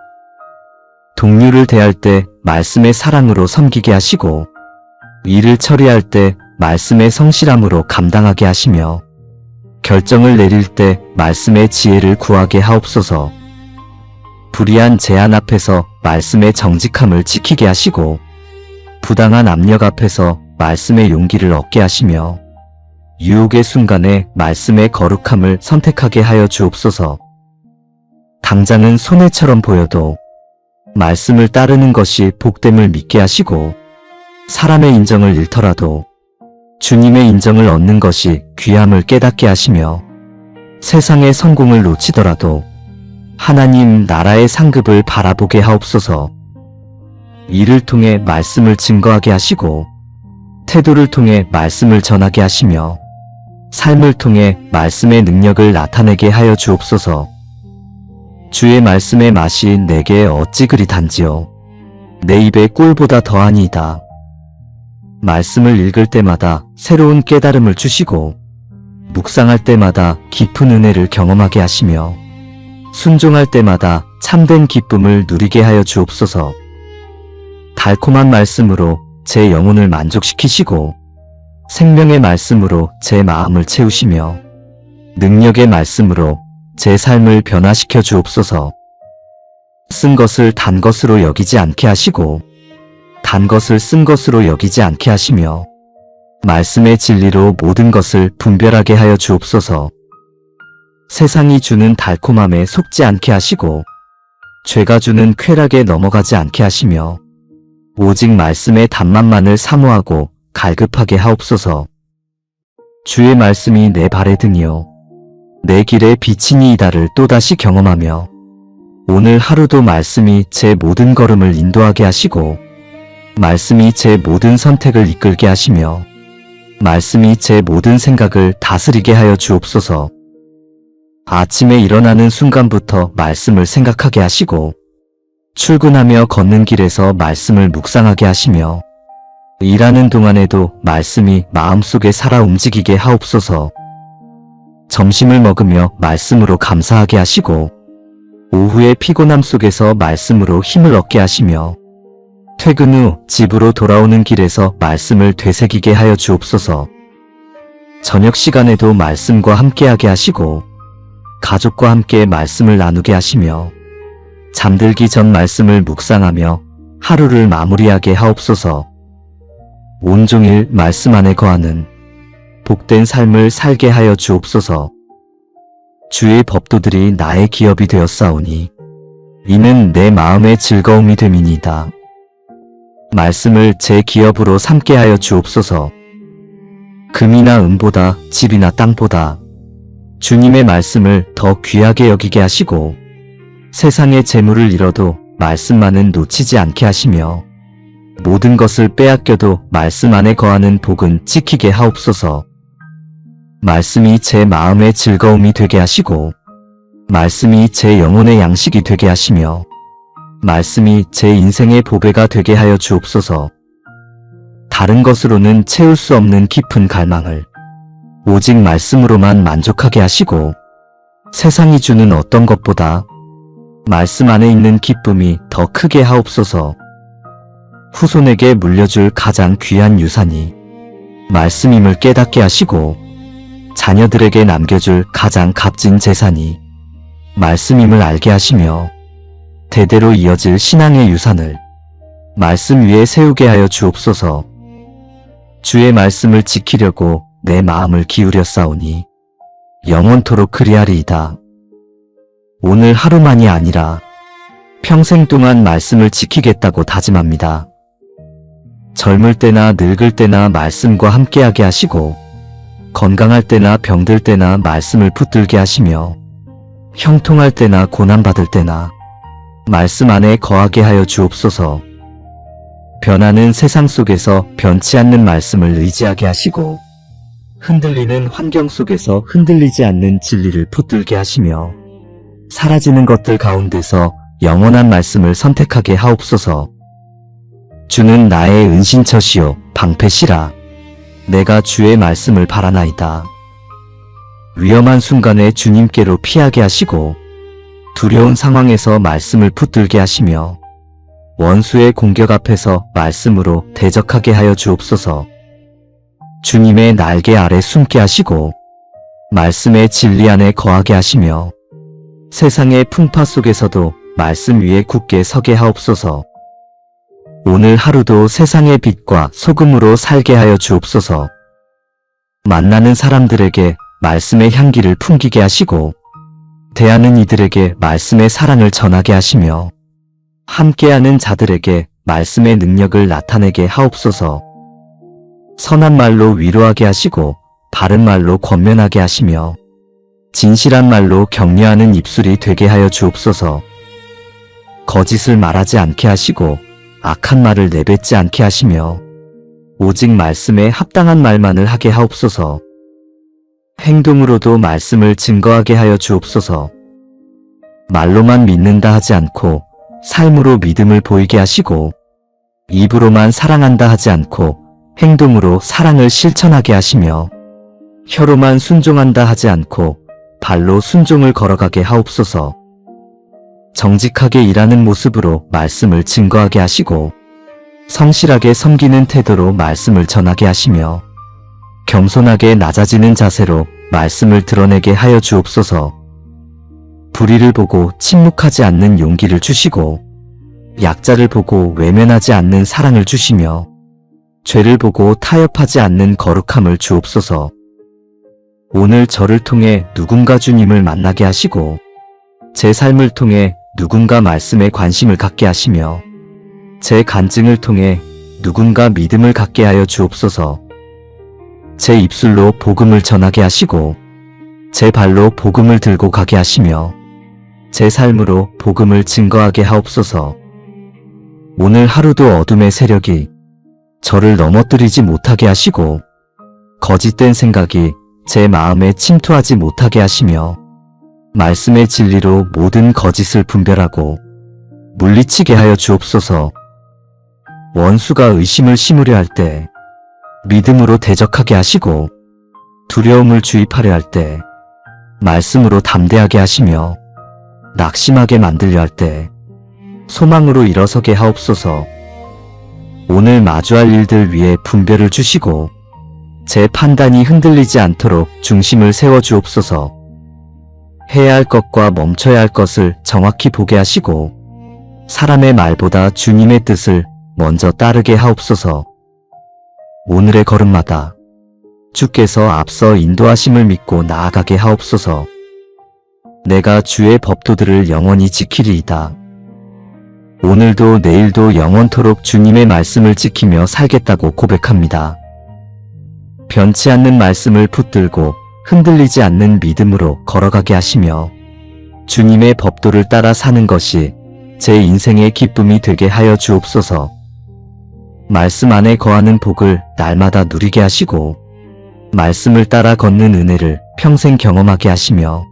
동료를 대할 때 말씀의 사랑으로 섬기게 하시고 일을 처리할 때 말씀의 성실함으로 감당하게 하시며 결정을 내릴 때 말씀의 지혜를 구하게 하옵소서. 불의한 제한 앞에서 말씀의 정직함을 지키게 하시고 부당한 압력 앞에서 말씀의 용기를 얻게 하시며 유혹의 순간에 말씀의 거룩함을 선택하게 하여 주옵소서. 당장은 손해처럼 보여도 말씀을 따르는 것이 복됨을 믿게 하시고 사람의 인정을 잃더라도 주님의 인정을 얻는 것이 귀함을 깨닫게 하시며 세상의 성공을 놓치더라도 하나님 나라의 상급을 바라보게 하옵소서. 일을 통해 말씀을 증거하게 하시고 태도를 통해 말씀을 전하게 하시며 삶을 통해 말씀의 능력을 나타내게 하여 주옵소서. 주의 말씀의 맛이 내게 어찌 그리 단지요. 내 입에 꿀보다 더하니이다. 말씀을 읽을 때마다 새로운 깨달음을 주시고 묵상할 때마다 깊은 은혜를 경험하게 하시며 순종할 때마다 참된 기쁨을 누리게 하여 주옵소서. 달콤한 말씀으로 제 영혼을 만족시키시고 생명의 말씀으로 제 마음을 채우시며 능력의 말씀으로 제 삶을 변화시켜 주옵소서. 쓴 것을 단 것으로 여기지 않게 하시고 단 것을 쓴 것으로 여기지 않게 하시며 말씀의 진리로 모든 것을 분별하게 하여 주옵소서. 세상이 주는 달콤함에 속지 않게 하시고 죄가 주는 쾌락에 넘어가지 않게 하시며 오직 말씀의 단맛만을 사모하고 갈급하게 하옵소서. 주의 말씀이 내 발의 등이요 내 길의 빛이니이다를 또다시 경험하며 오늘 하루도 말씀이 제 모든 걸음을 인도하게 하시고 말씀이 제 모든 선택을 이끌게 하시며 말씀이 제 모든 생각을 다스리게 하여 주옵소서. 아침에 일어나는 순간부터 말씀을 생각하게 하시고 출근하며 걷는 길에서 말씀을 묵상하게 하시며 일하는 동안에도 말씀이 마음속에 살아 움직이게 하옵소서. 점심을 먹으며 말씀으로 감사하게 하시고 오후의 피곤함 속에서 말씀으로 힘을 얻게 하시며 퇴근 후 집으로 돌아오는 길에서 말씀을 되새기게 하여 주옵소서. 저녁 시간에도 말씀과 함께하게 하시고 가족과 함께 말씀을 나누게 하시며 잠들기 전 말씀을 묵상하며 하루를 마무리하게 하옵소서. 온종일 말씀 안에 거하는 복된 삶을 살게 하여 주옵소서. 주의 법도들이 나의 기업이 되었사오니 이는 내 마음의 즐거움이 됨이니이다. 말씀을 제 기업으로 삼게 하여 주옵소서. 금이나 은보다 집이나 땅보다 주님의 말씀을 더 귀하게 여기게 하시고 세상의 재물을 잃어도 말씀만은 놓치지 않게 하시며 모든 것을 빼앗겨도 말씀 안에 거하는 복은 지키게 하옵소서. 말씀이 제 마음의 즐거움이 되게 하시고 말씀이 제 영혼의 양식이 되게 하시며 말씀이 제 인생의 보배가 되게 하여 주옵소서. 다른 것으로는 채울 수 없는 깊은 갈망을 오직 말씀으로만 만족하게 하시고 세상이 주는 어떤 것보다 말씀 안에 있는 기쁨이 더 크게 하옵소서. 후손에게 물려줄 가장 귀한 유산이 말씀임을 깨닫게 하시고 자녀들에게 남겨줄 가장 값진 재산이 말씀임을 알게 하시며 대대로 이어질 신앙의 유산을 말씀 위에 세우게 하여 주옵소서. 주의 말씀을 지키려고 내 마음을 기울였사오니 영원토록 그리하리이다. 오늘 하루만이 아니라 평생 동안 말씀을 지키겠다고 다짐합니다. 젊을 때나 늙을 때나 말씀과 함께하게 하시고 건강할 때나 병들 때나 말씀을 붙들게 하시며 형통할 때나 고난받을 때나 말씀 안에 거하게 하여 주옵소서. 변하는 세상 속에서 변치 않는 말씀을 의지하게 하시고 흔들리는 환경 속에서 흔들리지 않는 진리를 붙들게 하시며 사라지는 것들 가운데서 영원한 말씀을 선택하게 하옵소서. 주는 나의 은신처시요 방패시라. 내가 주의 말씀을 바라나이다. 위험한 순간에 주님께로 피하게 하시고 두려운 상황에서 말씀을 붙들게 하시며 원수의 공격 앞에서 말씀으로 대적하게 하여 주옵소서. 주님의 날개 아래 숨게 하시고 말씀의 진리 안에 거하게 하시며 세상의 풍파 속에서도 말씀 위에 굳게 서게 하옵소서. 오늘 하루도 세상의 빛과 소금으로 살게 하여 주옵소서. 만나는 사람들에게 말씀의 향기를 풍기게 하시고 대하는 이들에게 말씀의 사랑을 전하게 하시며 함께하는 자들에게 말씀의 능력을 나타내게 하옵소서. 선한 말로 위로하게 하시고 바른 말로 권면하게 하시며 진실한 말로 격려하는 입술이 되게 하여 주옵소서. 거짓을 말하지 않게 하시고 악한 말을 내뱉지 않게 하시며 오직 말씀에 합당한 말만을 하게 하옵소서. 행동으로도 말씀을 증거하게 하여 주옵소서. 말로만 믿는다 하지 않고 삶으로 믿음을 보이게 하시고 입으로만 사랑한다 하지 않고 행동으로 사랑을 실천하게 하시며 혀로만 순종한다 하지 않고 발로 순종을 걸어가게 하옵소서. 정직하게 일하는 모습으로 말씀을 증거하게 하시고 성실하게 섬기는 태도로 말씀을 전하게 하시며 겸손하게 낮아지는 자세로 말씀을 드러내게 하여 주옵소서. 불의를 보고 침묵하지 않는 용기를 주시고 약자를 보고 외면하지 않는 사랑을 주시며 죄를 보고 타협하지 않는 거룩함을 주옵소서. 오늘 저를 통해 누군가 주님을 만나게 하시고 제 삶을 통해 누군가 말씀에 관심을 갖게 하시며 제 간증을 통해 누군가 믿음을 갖게 하여 주옵소서. 제 입술로 복음을 전하게 하시고 제 발로 복음을 들고 가게 하시며 제 삶으로 복음을 증거하게 하옵소서. 오늘 하루도 어둠의 세력이 저를 넘어뜨리지 못하게 하시고 거짓된 생각이 제 마음에 침투하지 못하게 하시며 말씀의 진리로 모든 거짓을 분별하고 물리치게 하여 주옵소서. 원수가 의심을 심으려 할 때 믿음으로 대적하게 하시고 두려움을 주입하려 할 때 말씀으로 담대하게 하시며 낙심하게 만들려 할 때 소망으로 일어서게 하옵소서. 오늘 마주할 일들 위에 분별을 주시고 제 판단이 흔들리지 않도록 중심을 세워 주옵소서. 해야 할 것과 멈춰야 할 것을 정확히 보게 하시고 사람의 말보다 주님의 뜻을 먼저 따르게 하옵소서. 오늘의 걸음마다 주께서 앞서 인도하심을 믿고 나아가게 하옵소서. 내가 주의 법도들을 영원히 지키리이다. 오늘도 내일도 영원토록 주님의 말씀을 지키며 살겠다고 고백합니다. 변치 않는 말씀을 붙들고 흔들리지 않는 믿음으로 걸어가게 하시며 주님의 법도를 따라 사는 것이 제 인생의 기쁨이 되게 하여 주옵소서. 말씀 안에 거하는 복을 날마다 누리게 하시고 말씀을 따라 걷는 은혜를 평생 경험하게 하시며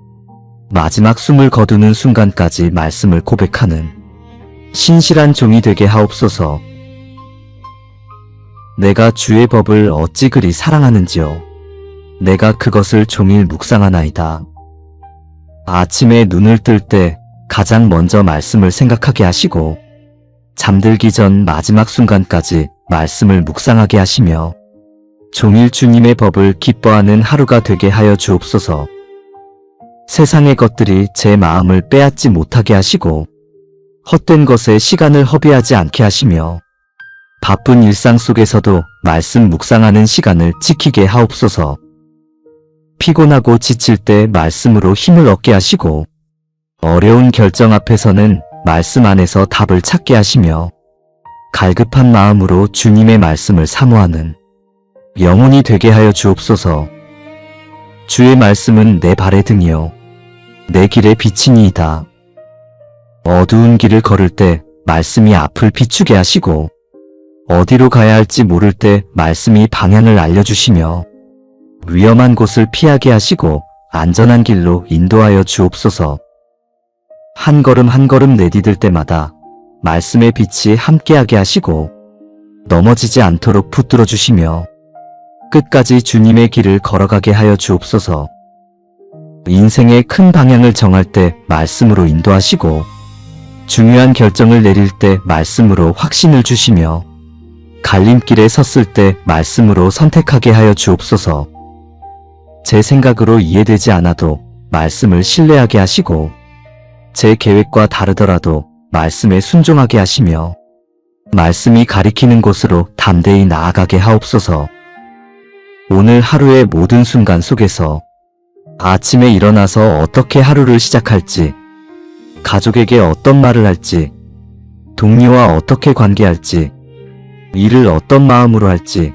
마지막 숨을 거두는 순간까지 말씀을 고백하는 신실한 종이 되게 하옵소서. 내가 주의 법을 어찌 그리 사랑하는지요. 내가 그것을 종일 묵상하나이다. 아침에 눈을 뜰 때 가장 먼저 말씀을 생각하게 하시고 잠들기 전 마지막 순간까지 말씀을 묵상하게 하시며 종일 주님의 법을 기뻐하는 하루가 되게 하여 주옵소서. 세상의 것들이 제 마음을 빼앗지 못하게 하시고 헛된 것에 시간을 허비하지 않게 하시며 바쁜 일상 속에서도 말씀 묵상하는 시간을 지키게 하옵소서. 피곤하고 지칠 때 말씀으로 힘을 얻게 하시고 어려운 결정 앞에서는 말씀 안에서 답을 찾게 하시며 갈급한 마음으로 주님의 말씀을 사모하는 영혼이 되게 하여 주옵소서. 주의 말씀은 내 발의 등이요 내 길의 빛이니이다. 어두운 길을 걸을 때 말씀이 앞을 비추게 하시고 어디로 가야 할지 모를 때 말씀이 방향을 알려주시며 위험한 곳을 피하게 하시고 안전한 길로 인도하여 주옵소서. 한 걸음 한 걸음 내디딜 때마다 말씀의 빛이 함께하게 하시고 넘어지지 않도록 붙들어 주시며 끝까지 주님의 길을 걸어가게 하여 주옵소서. 인생의 큰 방향을 정할 때 말씀으로 인도하시고 중요한 결정을 내릴 때 말씀으로 확신을 주시며 갈림길에 섰을 때 말씀으로 선택하게 하여 주옵소서. 제 생각으로 이해되지 않아도 말씀을 신뢰하게 하시고 제 계획과 다르더라도 말씀에 순종하게 하시며 말씀이 가리키는 곳으로 담대히 나아가게 하옵소서. 오늘 하루의 모든 순간 속에서 아침에 일어나서 어떻게 하루를 시작할지, 가족에게 어떤 말을 할지, 동료와 어떻게 관계할지, 일을 어떤 마음으로 할지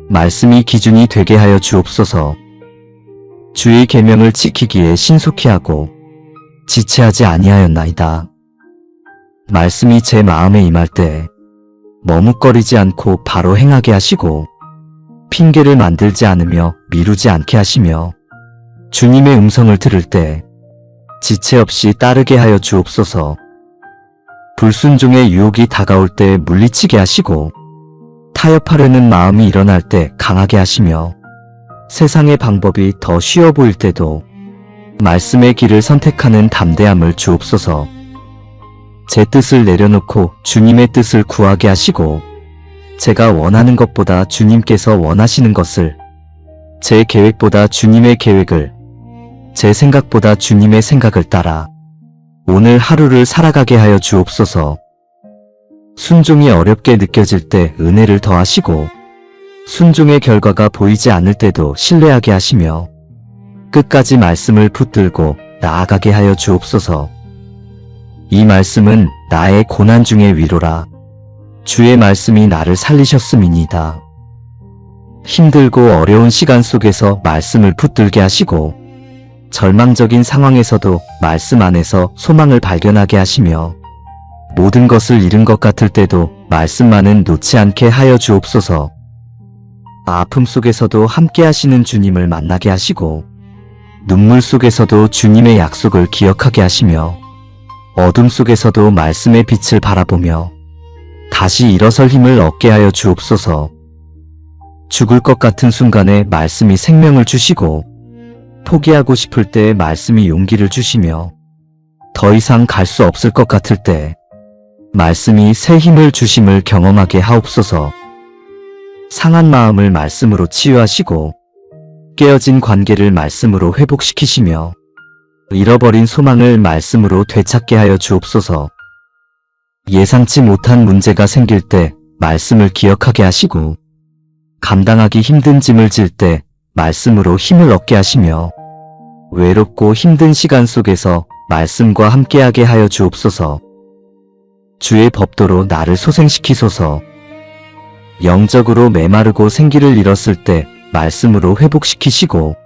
말씀이 기준이 되게 하여 주옵소서. 주의 계명을 지키기에 신속히 하고 지체하지 아니하였나이다. 말씀이 제 마음에 임할 때 머뭇거리지 않고 바로 행하게 하시고 핑계를 만들지 않으며 미루지 않게 하시며 주님의 음성을 들을 때 지체 없이 따르게 하여 주옵소서. 불순종의 유혹이 다가올 때 물리치게 하시고 타협하려는 마음이 일어날 때 강하게 하시며 세상의 방법이 더 쉬워 보일 때도 말씀의 길을 선택하는 담대함을 주옵소서. 제 뜻을 내려놓고 주님의 뜻을 구하게 하시고 제가 원하는 것보다 주님께서 원하시는 것을, 제 계획보다 주님의 계획을, 제 생각보다 주님의 생각을 따라 오늘 하루를 살아가게 하여 주옵소서. 순종이 어렵게 느껴질 때 은혜를 더하시고 순종의 결과가 보이지 않을 때도 신뢰하게 하시며 끝까지 말씀을 붙들고 나아가게 하여 주옵소서. 이 말씀은 나의 고난 중의 위로라. 주의 말씀이 나를 살리셨음이니이다. 힘들고 어려운 시간 속에서 말씀을 붙들게 하시고 절망적인 상황에서도 말씀 안에서 소망을 발견하게 하시며 모든 것을 잃은 것 같을 때도 말씀만은 놓지 않게 하여 주옵소서. 아픔 속에서도 함께 하시는 주님을 만나게 하시고 눈물 속에서도 주님의 약속을 기억하게 하시며 어둠 속에서도 말씀의 빛을 바라보며 다시 일어설 힘을 얻게 하여 주옵소서. 죽을 것 같은 순간에 말씀이 생명을 주시고 포기하고 싶을 때 말씀이 용기를 주시며 더 이상 갈 수 없을 것 같을 때 말씀이 새 힘을 주심을 경험하게 하옵소서. 상한 마음을 말씀으로 치유하시고 깨어진 관계를 말씀으로 회복시키시며 잃어버린 소망을 말씀으로 되찾게 하여 주옵소서. 예상치 못한 문제가 생길 때 말씀을 기억하게 하시고 감당하기 힘든 짐을 질 때 말씀으로 힘을 얻게 하시며 외롭고 힘든 시간 속에서 말씀과 함께하게 하여 주옵소서. 주의 법도로 나를 소생시키소서. 영적으로 메마르고 생기를 잃었을 때 말씀으로 회복시키시고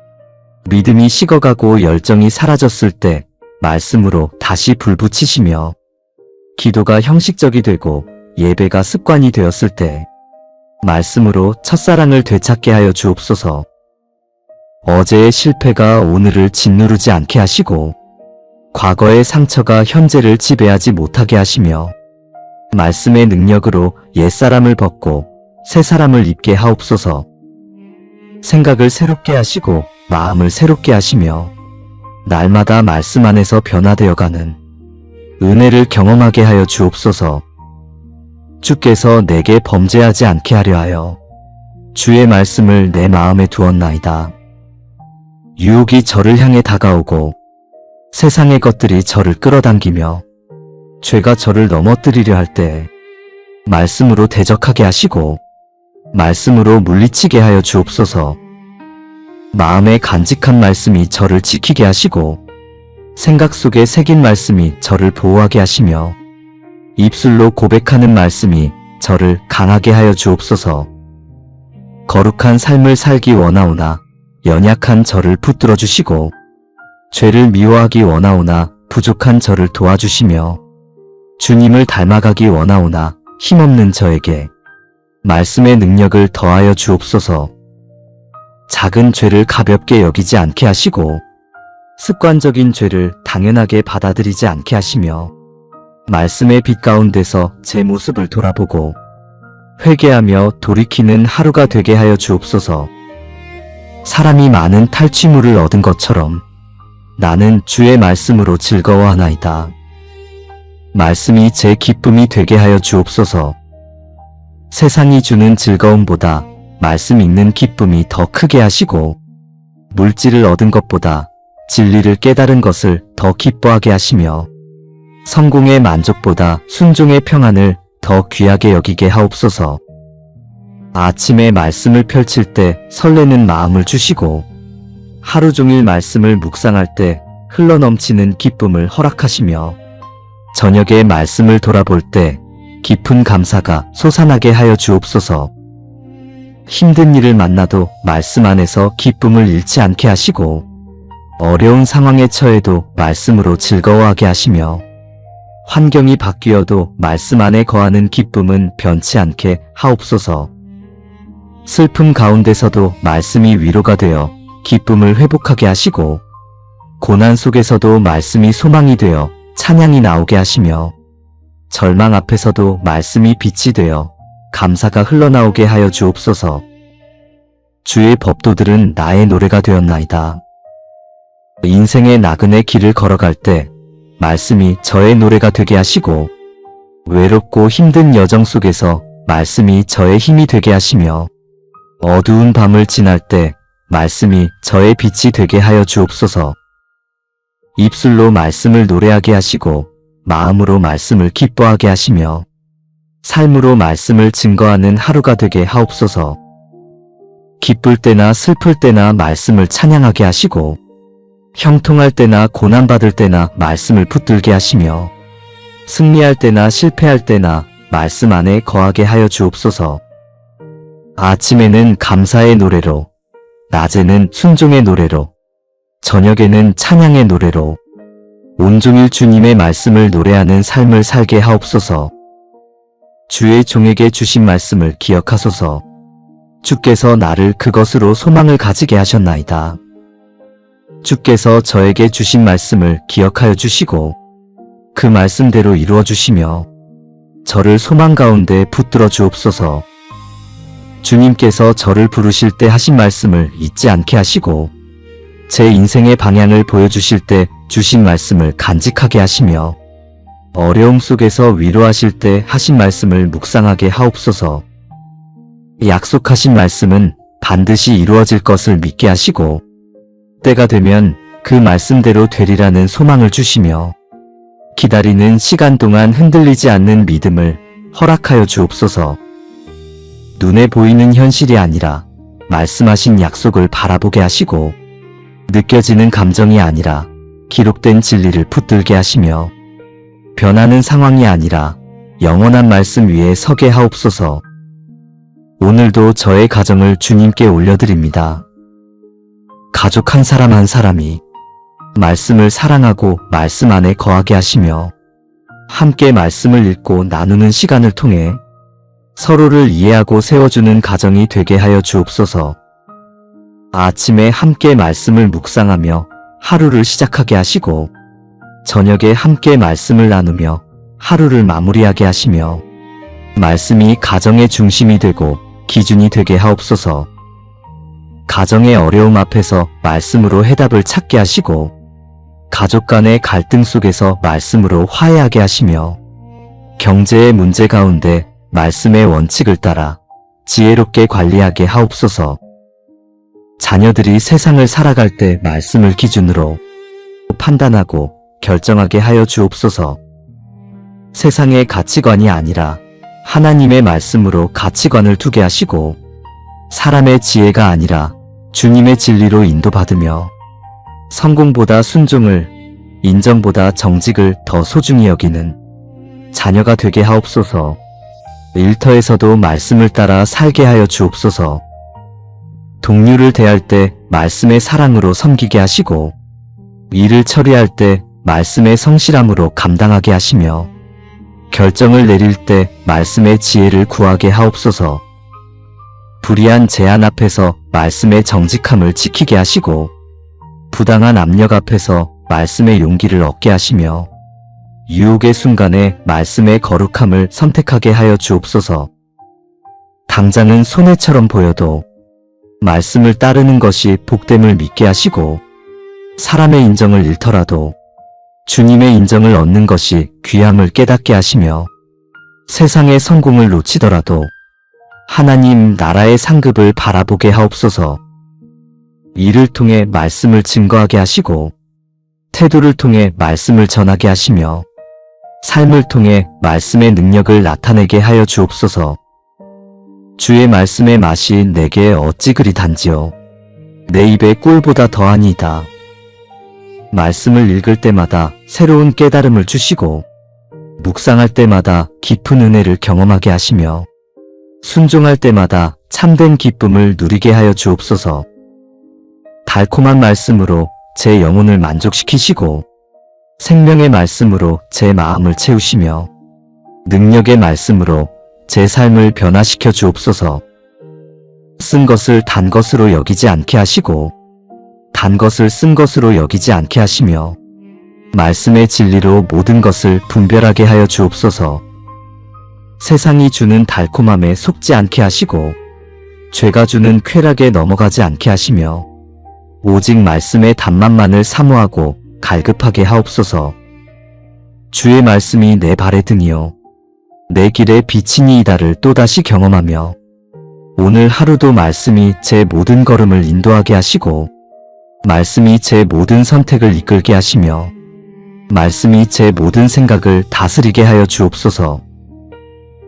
믿음이 식어가고 열정이 사라졌을 때 말씀으로 다시 불붙이시며 기도가 형식적이 되고 예배가 습관이 되었을 때 말씀으로 첫사랑을 되찾게 하여 주옵소서. 어제의 실패가 오늘을 짓누르지 않게 하시고 과거의 상처가 현재를 지배하지 못하게 하시며 말씀의 능력으로 옛사람을 벗고 새사람을 입게 하옵소서. 생각을 새롭게 하시고 마음을 새롭게 하시며 날마다 말씀 안에서 변화되어가는 은혜를 경험하게 하여 주옵소서. 주께서 내게 범죄하지 않게 하려 하여 주의 말씀을 내 마음에 두었나이다. 유혹이 저를 향해 다가오고 세상의 것들이 저를 끌어당기며 죄가 저를 넘어뜨리려 할 때 말씀으로 대적하게 하시고 말씀으로 물리치게 하여 주옵소서. 마음에 간직한 말씀이 저를 지키게 하시고 생각 속에 새긴 말씀이 저를 보호하게 하시며 입술로 고백하는 말씀이 저를 강하게 하여 주옵소서. 거룩한 삶을 살기 원하오나 연약한 저를 붙들어 주시고 죄를 미워하기 원하오나 부족한 저를 도와주시며 주님을 닮아가기 원하오나 힘없는 저에게 말씀의 능력을 더하여 주옵소서. 작은 죄를 가볍게 여기지 않게 하시고 습관적인 죄를 당연하게 받아들이지 않게 하시며 말씀의 빛 가운데서 제 모습을 돌아보고 회개하며 돌이키는 하루가 되게 하여 주옵소서. 사람이 많은 탈취물을 얻은 것처럼 나는 주의 말씀으로 즐거워하나이다. 말씀이 제 기쁨이 되게 하여 주옵소서. 세상이 주는 즐거움보다 말씀 읽는 기쁨이 더 크게 하시고 물질을 얻은 것보다 진리를 깨달은 것을 더 기뻐하게 하시며 성공의 만족보다 순종의 평안을 더 귀하게 여기게 하옵소서. 아침에 말씀을 펼칠 때 설레는 마음을 주시고 하루 종일 말씀을 묵상할 때 흘러넘치는 기쁨을 허락하시며 저녁에 말씀을 돌아볼 때 깊은 감사가 솟아나게 하여 주옵소서. 힘든 일을 만나도 말씀 안에서 기쁨을 잃지 않게 하시고 어려운 상황에 처해도 말씀으로 즐거워하게 하시며 환경이 바뀌어도 말씀 안에 거하는 기쁨은 변치 않게 하옵소서. 슬픔 가운데서도 말씀이 위로가 되어 기쁨을 회복하게 하시고 고난 속에서도 말씀이 소망이 되어 찬양이 나오게 하시며 절망 앞에서도 말씀이 빛이 되어 감사가 흘러나오게 하여 주옵소서. 주의 법도들은 나의 노래가 되었나이다. 인생의 나그네 길을 걸어갈 때 말씀이 저의 노래가 되게 하시고 외롭고 힘든 여정 속에서 말씀이 저의 힘이 되게 하시며 어두운 밤을 지날 때 말씀이 저의 빛이 되게 하여 주옵소서. 입술로 말씀을 노래하게 하시고 마음으로 말씀을 기뻐하게 하시며 삶으로 말씀을 증거하는 하루가 되게 하옵소서. 기쁠 때나 슬플 때나 말씀을 찬양하게 하시고 형통할 때나 고난받을 때나 말씀을 붙들게 하시며 승리할 때나 실패할 때나 말씀 안에 거하게 하여 주옵소서. 아침에는 감사의 노래로, 낮에는 순종의 노래로, 저녁에는 찬양의 노래로 온종일 주님의 말씀을 노래하는 삶을 살게 하옵소서. 주의 종에게 주신 말씀을 기억하소서. 주께서 나를 그것으로 소망을 가지게 하셨나이다. 주께서 저에게 주신 말씀을 기억하여 주시고 그 말씀대로 이루어 주시며 저를 소망 가운데 붙들어 주옵소서. 주님께서 저를 부르실 때 하신 말씀을 잊지 않게 하시고 제 인생의 방향을 보여주실 때 주신 말씀을 간직하게 하시며 어려움 속에서 위로하실 때 하신 말씀을 묵상하게 하옵소서. 약속하신 말씀은 반드시 이루어질 것을 믿게 하시고 때가 되면 그 말씀대로 되리라는 소망을 주시며 기다리는 시간 동안 흔들리지 않는 믿음을 허락하여 주옵소서. 눈에 보이는 현실이 아니라 말씀하신 약속을 바라보게 하시고 느껴지는 감정이 아니라 기록된 진리를 붙들게 하시며 변하는 상황이 아니라 영원한 말씀 위에 서게 하옵소서. 오늘도 저의 가정을 주님께 올려드립니다. 가족 한 사람 한 사람이 말씀을 사랑하고 말씀 안에 거하게 하시며 함께 말씀을 읽고 나누는 시간을 통해 서로를 이해하고 세워주는 가정이 되게 하여 주옵소서. 아침에 함께 말씀을 묵상하며 하루를 시작하게 하시고 저녁에 함께 말씀을 나누며 하루를 마무리하게 하시며 말씀이 가정의 중심이 되고 기준이 되게 하옵소서. 가정의 어려움 앞에서 말씀으로 해답을 찾게 하시고 가족 간의 갈등 속에서 말씀으로 화해하게 하시며 경제의 문제 가운데 말씀의 원칙을 따라 지혜롭게 관리하게 하옵소서. 자녀들이 세상을 살아갈 때 말씀을 기준으로 판단하고 결정하게 하여 주옵소서. 세상의 가치관이 아니라 하나님의 말씀으로 가치관을 두게 하시고 사람의 지혜가 아니라 주님의 진리로 인도받으며 성공보다 순종을, 인정보다 정직을 더 소중히 여기는 자녀가 되게 하옵소서. 일터에서도 말씀을 따라 살게 하여 주옵소서. 동료를 대할 때 말씀의 사랑으로 섬기게 하시고 일을 처리할 때 말씀의 성실함으로 감당하게 하시며 결정을 내릴 때 말씀의 지혜를 구하게 하옵소서. 불의한 제한 앞에서 말씀의 정직함을 지키게 하시고 부당한 압력 앞에서 말씀의 용기를 얻게 하시며 유혹의 순간에 말씀의 거룩함을 선택하게 하여 주옵소서. 당장은 손해처럼 보여도 말씀을 따르는 것이 복됨을 믿게 하시고 사람의 인정을 잃더라도 주님의 인정을 얻는 것이 귀함을 깨닫게 하시며 세상의 성공을 놓치더라도 하나님 나라의 상급을 바라보게 하옵소서. 일을 통해 말씀을 증거하게 하시고 태도를 통해 말씀을 전하게 하시며 삶을 통해 말씀의 능력을 나타내게 하여 주옵소서. 주의 말씀의 맛이 내게 어찌 그리 단지요. 내 입에 꿀보다 더하니이다. 말씀을 읽을 때마다 새로운 깨달음을 주시고 묵상할 때마다 깊은 은혜를 경험하게 하시며 순종할 때마다 참된 기쁨을 누리게 하여 주옵소서. 달콤한 말씀으로 제 영혼을 만족시키시고 생명의 말씀으로 제 마음을 채우시며 능력의 말씀으로 제 삶을 변화시켜 주옵소서. 쓴 것을 단 것으로 여기지 않게 하시고 단 것을 쓴 것으로 여기지 않게 하시며 말씀의 진리로 모든 것을 분별하게 하여 주옵소서. 세상이 주는 달콤함에 속지 않게 하시고 죄가 주는 쾌락에 넘어가지 않게 하시며 오직 말씀의 단맛만을 사모하고 갈급하게 하옵소서. 주의 말씀이 내 발의 등이요 내 길의 빛이니이다를 또다시 경험하며 오늘 하루도 말씀이 제 모든 걸음을 인도하게 하시고 말씀이 제 모든 선택을 이끌게 하시며 말씀이 제 모든 생각을 다스리게 하여 주옵소서.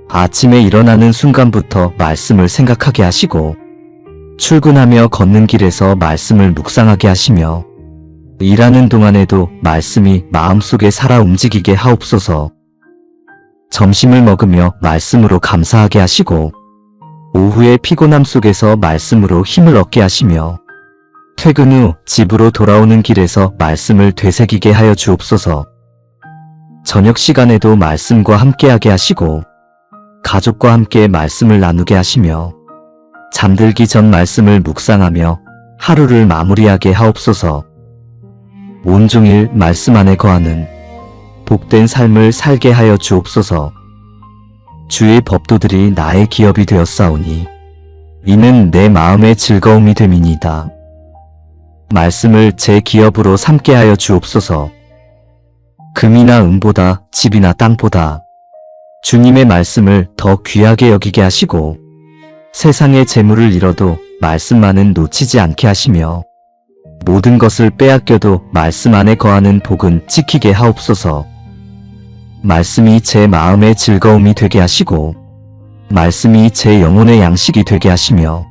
아침에 일어나는 순간부터 말씀을 생각하게 하시고 출근하며 걷는 길에서 말씀을 묵상하게 하시며 일하는 동안에도 말씀이 마음속에 살아 움직이게 하옵소서. 점심을 먹으며 말씀으로 감사하게 하시고 오후의 피곤함 속에서 말씀으로 힘을 얻게 하시며 퇴근 후 집으로 돌아오는 길에서 말씀을 되새기게 하여 주옵소서. 저녁 시간에도 말씀과 함께하게 하시고 가족과 함께 말씀을 나누게 하시며 잠들기 전 말씀을 묵상하며 하루를 마무리하게 하옵소서. 온종일 말씀 안에 거하는 복된 삶을 살게 하여 주옵소서. 주의 법도들이 나의 기업이 되었사오니 이는 내 마음의 즐거움이 됨이니이다. 말씀을 제 기업으로 삼게 하여 주옵소서. 금이나 은보다 집이나 땅보다 주님의 말씀을 더 귀하게 여기게 하시고 세상의 재물을 잃어도 말씀만은 놓치지 않게 하시며 모든 것을 빼앗겨도 말씀 안에 거하는 복은 지키게 하옵소서. 말씀이 제 마음의 즐거움이 되게 하시고 말씀이 제 영혼의 양식이 되게 하시며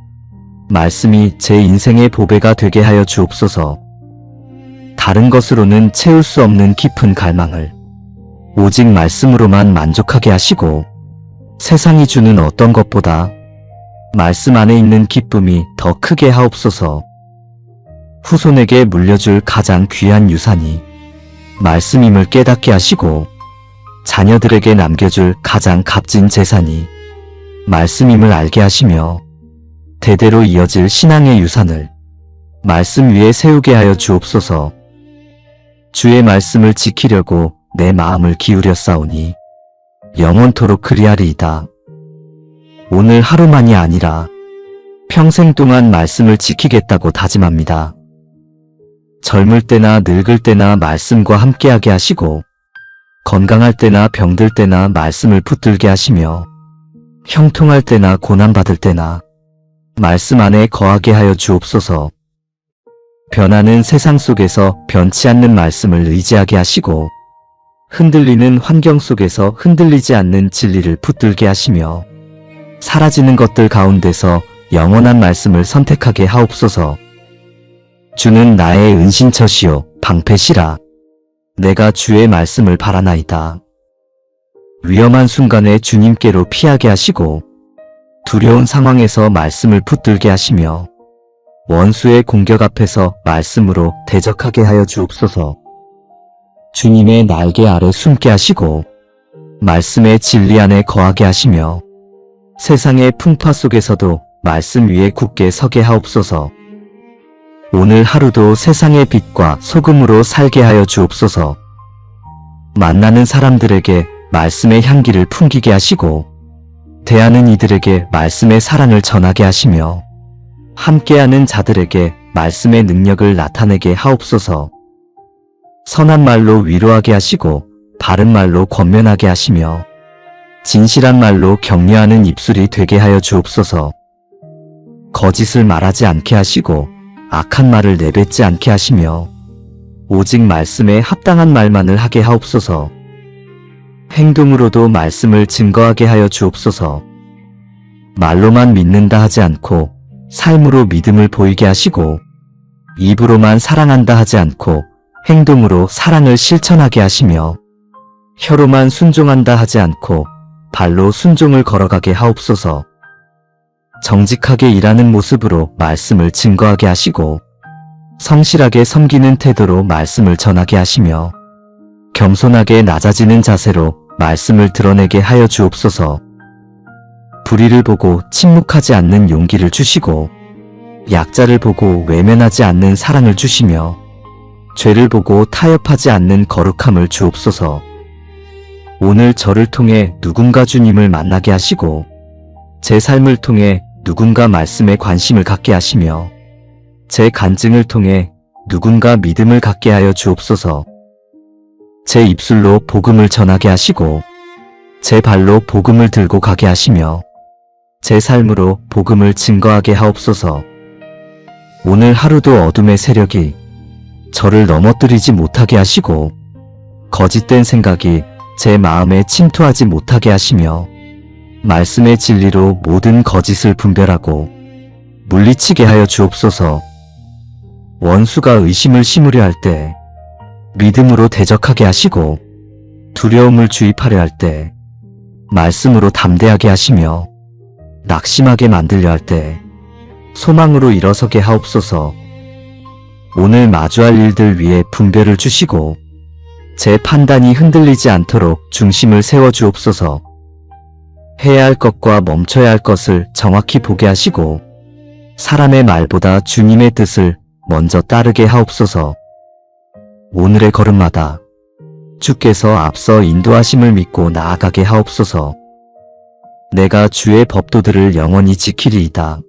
말씀이 제 인생의 보배가 되게 하여 주옵소서. 다른 것으로는 채울 수 없는 깊은 갈망을 오직 말씀으로만 만족하게 하시고 세상이 주는 어떤 것보다 말씀 안에 있는 기쁨이 더 크게 하옵소서. 후손에게 물려줄 가장 귀한 유산이 말씀임을 깨닫게 하시고 자녀들에게 남겨줄 가장 값진 재산이 말씀임을 알게 하시며 대대로 이어질 신앙의 유산을 말씀 위에 세우게 하여 주옵소서. 주의 말씀을 지키려고 내 마음을 기울였사오니 영원토록 그리하리이다. 오늘 하루만이 아니라 평생 동안 말씀을 지키겠다고 다짐합니다. 젊을 때나 늙을 때나 말씀과 함께하게 하시고 건강할 때나 병들 때나 말씀을 붙들게 하시며 형통할 때나 고난받을 때나 말씀 안에 거하게 하여 주옵소서. 변하는 세상 속에서 변치 않는 말씀을 의지하게 하시고 흔들리는 환경 속에서 흔들리지 않는 진리를 붙들게 하시며 사라지는 것들 가운데서 영원한 말씀을 선택하게 하옵소서. 주는 나의 은신처시요 방패시라. 내가 주의 말씀을 바라나이다. 위험한 순간에 주님께로 피하게 하시고 두려운 상황에서 말씀을 붙들게 하시며 원수의 공격 앞에서 말씀으로 대적하게 하여 주옵소서. 주님의 날개 아래 숨게 하시고 말씀의 진리 안에 거하게 하시며 세상의 풍파 속에서도 말씀 위에 굳게 서게 하옵소서. 오늘 하루도 세상의 빛과 소금으로 살게 하여 주옵소서. 만나는 사람들에게 말씀의 향기를 풍기게 하시고 대하는 이들에게 말씀의 사랑을 전하게 하시며 함께하는 자들에게 말씀의 능력을 나타내게 하옵소서. 선한 말로 위로하게 하시고 바른 말로 권면하게 하시며 진실한 말로 격려하는 입술이 되게 하여 주옵소서. 거짓을 말하지 않게 하시고 악한 말을 내뱉지 않게 하시며 오직 말씀에 합당한 말만을 하게 하옵소서. 행동으로도 말씀을 증거하게 하여 주옵소서. 말로만 믿는다 하지 않고 삶으로 믿음을 보이게 하시고 입으로만 사랑한다 하지 않고 행동으로 사랑을 실천하게 하시며 혀로만 순종한다 하지 않고 발로 순종을 걸어가게 하옵소서. 정직하게 일하는 모습으로 말씀을 증거하게 하시고 성실하게 섬기는 태도로 말씀을 전하게 하시며 겸손하게 낮아지는 자세로 말씀을 드러내게 하여 주옵소서. 불의를 보고 침묵하지 않는 용기를 주시고 약자를 보고 외면하지 않는 사랑을 주시며 죄를 보고 타협하지 않는 거룩함을 주옵소서. 오늘 저를 통해 누군가 주님을 만나게 하시고 제 삶을 통해 누군가 말씀에 관심을 갖게 하시며 제 간증을 통해 누군가 믿음을 갖게 하여 주옵소서. 제 입술로 복음을 전하게 하시고 제 발로 복음을 들고 가게 하시며 제 삶으로 복음을 증거하게 하옵소서. 오늘 하루도 어둠의 세력이 저를 넘어뜨리지 못하게 하시고 거짓된 생각이 제 마음에 침투하지 못하게 하시며 말씀의 진리로 모든 거짓을 분별하고 물리치게 하여 주옵소서. 원수가 의심을 심으려 할 때 믿음으로 대적하게 하시고 두려움을 주입하려 할 때 말씀으로 담대하게 하시며 낙심하게 만들려 할 때 소망으로 일어서게 하옵소서. 오늘 마주할 일들 위에 분별을 주시고 제 판단이 흔들리지 않도록 중심을 세워 주옵소서. 해야 할 것과 멈춰야 할 것을 정확히 보게 하시고 사람의 말보다 주님의 뜻을 먼저 따르게 하옵소서. 오늘의 걸음마다 주께서 앞서 인도하심을 믿고 나아가게 하옵소서. 내가 주의 법도들을 영원히 지키리이다.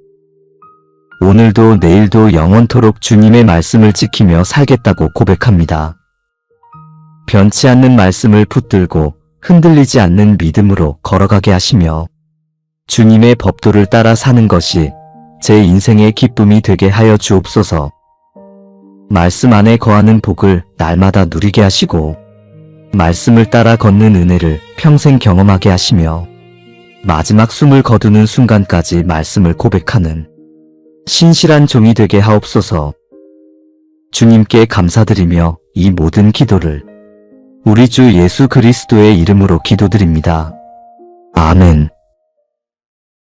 오늘도 내일도 영원토록 주님의 말씀을 지키며 살겠다고 고백합니다. 변치 않는 말씀을 붙들고 흔들리지 않는 믿음으로 걸어가게 하시며 주님의 법도를 따라 사는 것이 제 인생의 기쁨이 되게 하여 주옵소서. 말씀 안에 거하는 복을 날마다 누리게 하시고 말씀을 따라 걷는 은혜를 평생 경험하게 하시며 마지막 숨을 거두는 순간까지 말씀을 고백하는 신실한 종이 되게 하옵소서. 주님께 감사드리며 이 모든 기도를 우리 주 예수 그리스도의 이름으로 기도드립니다. 아멘.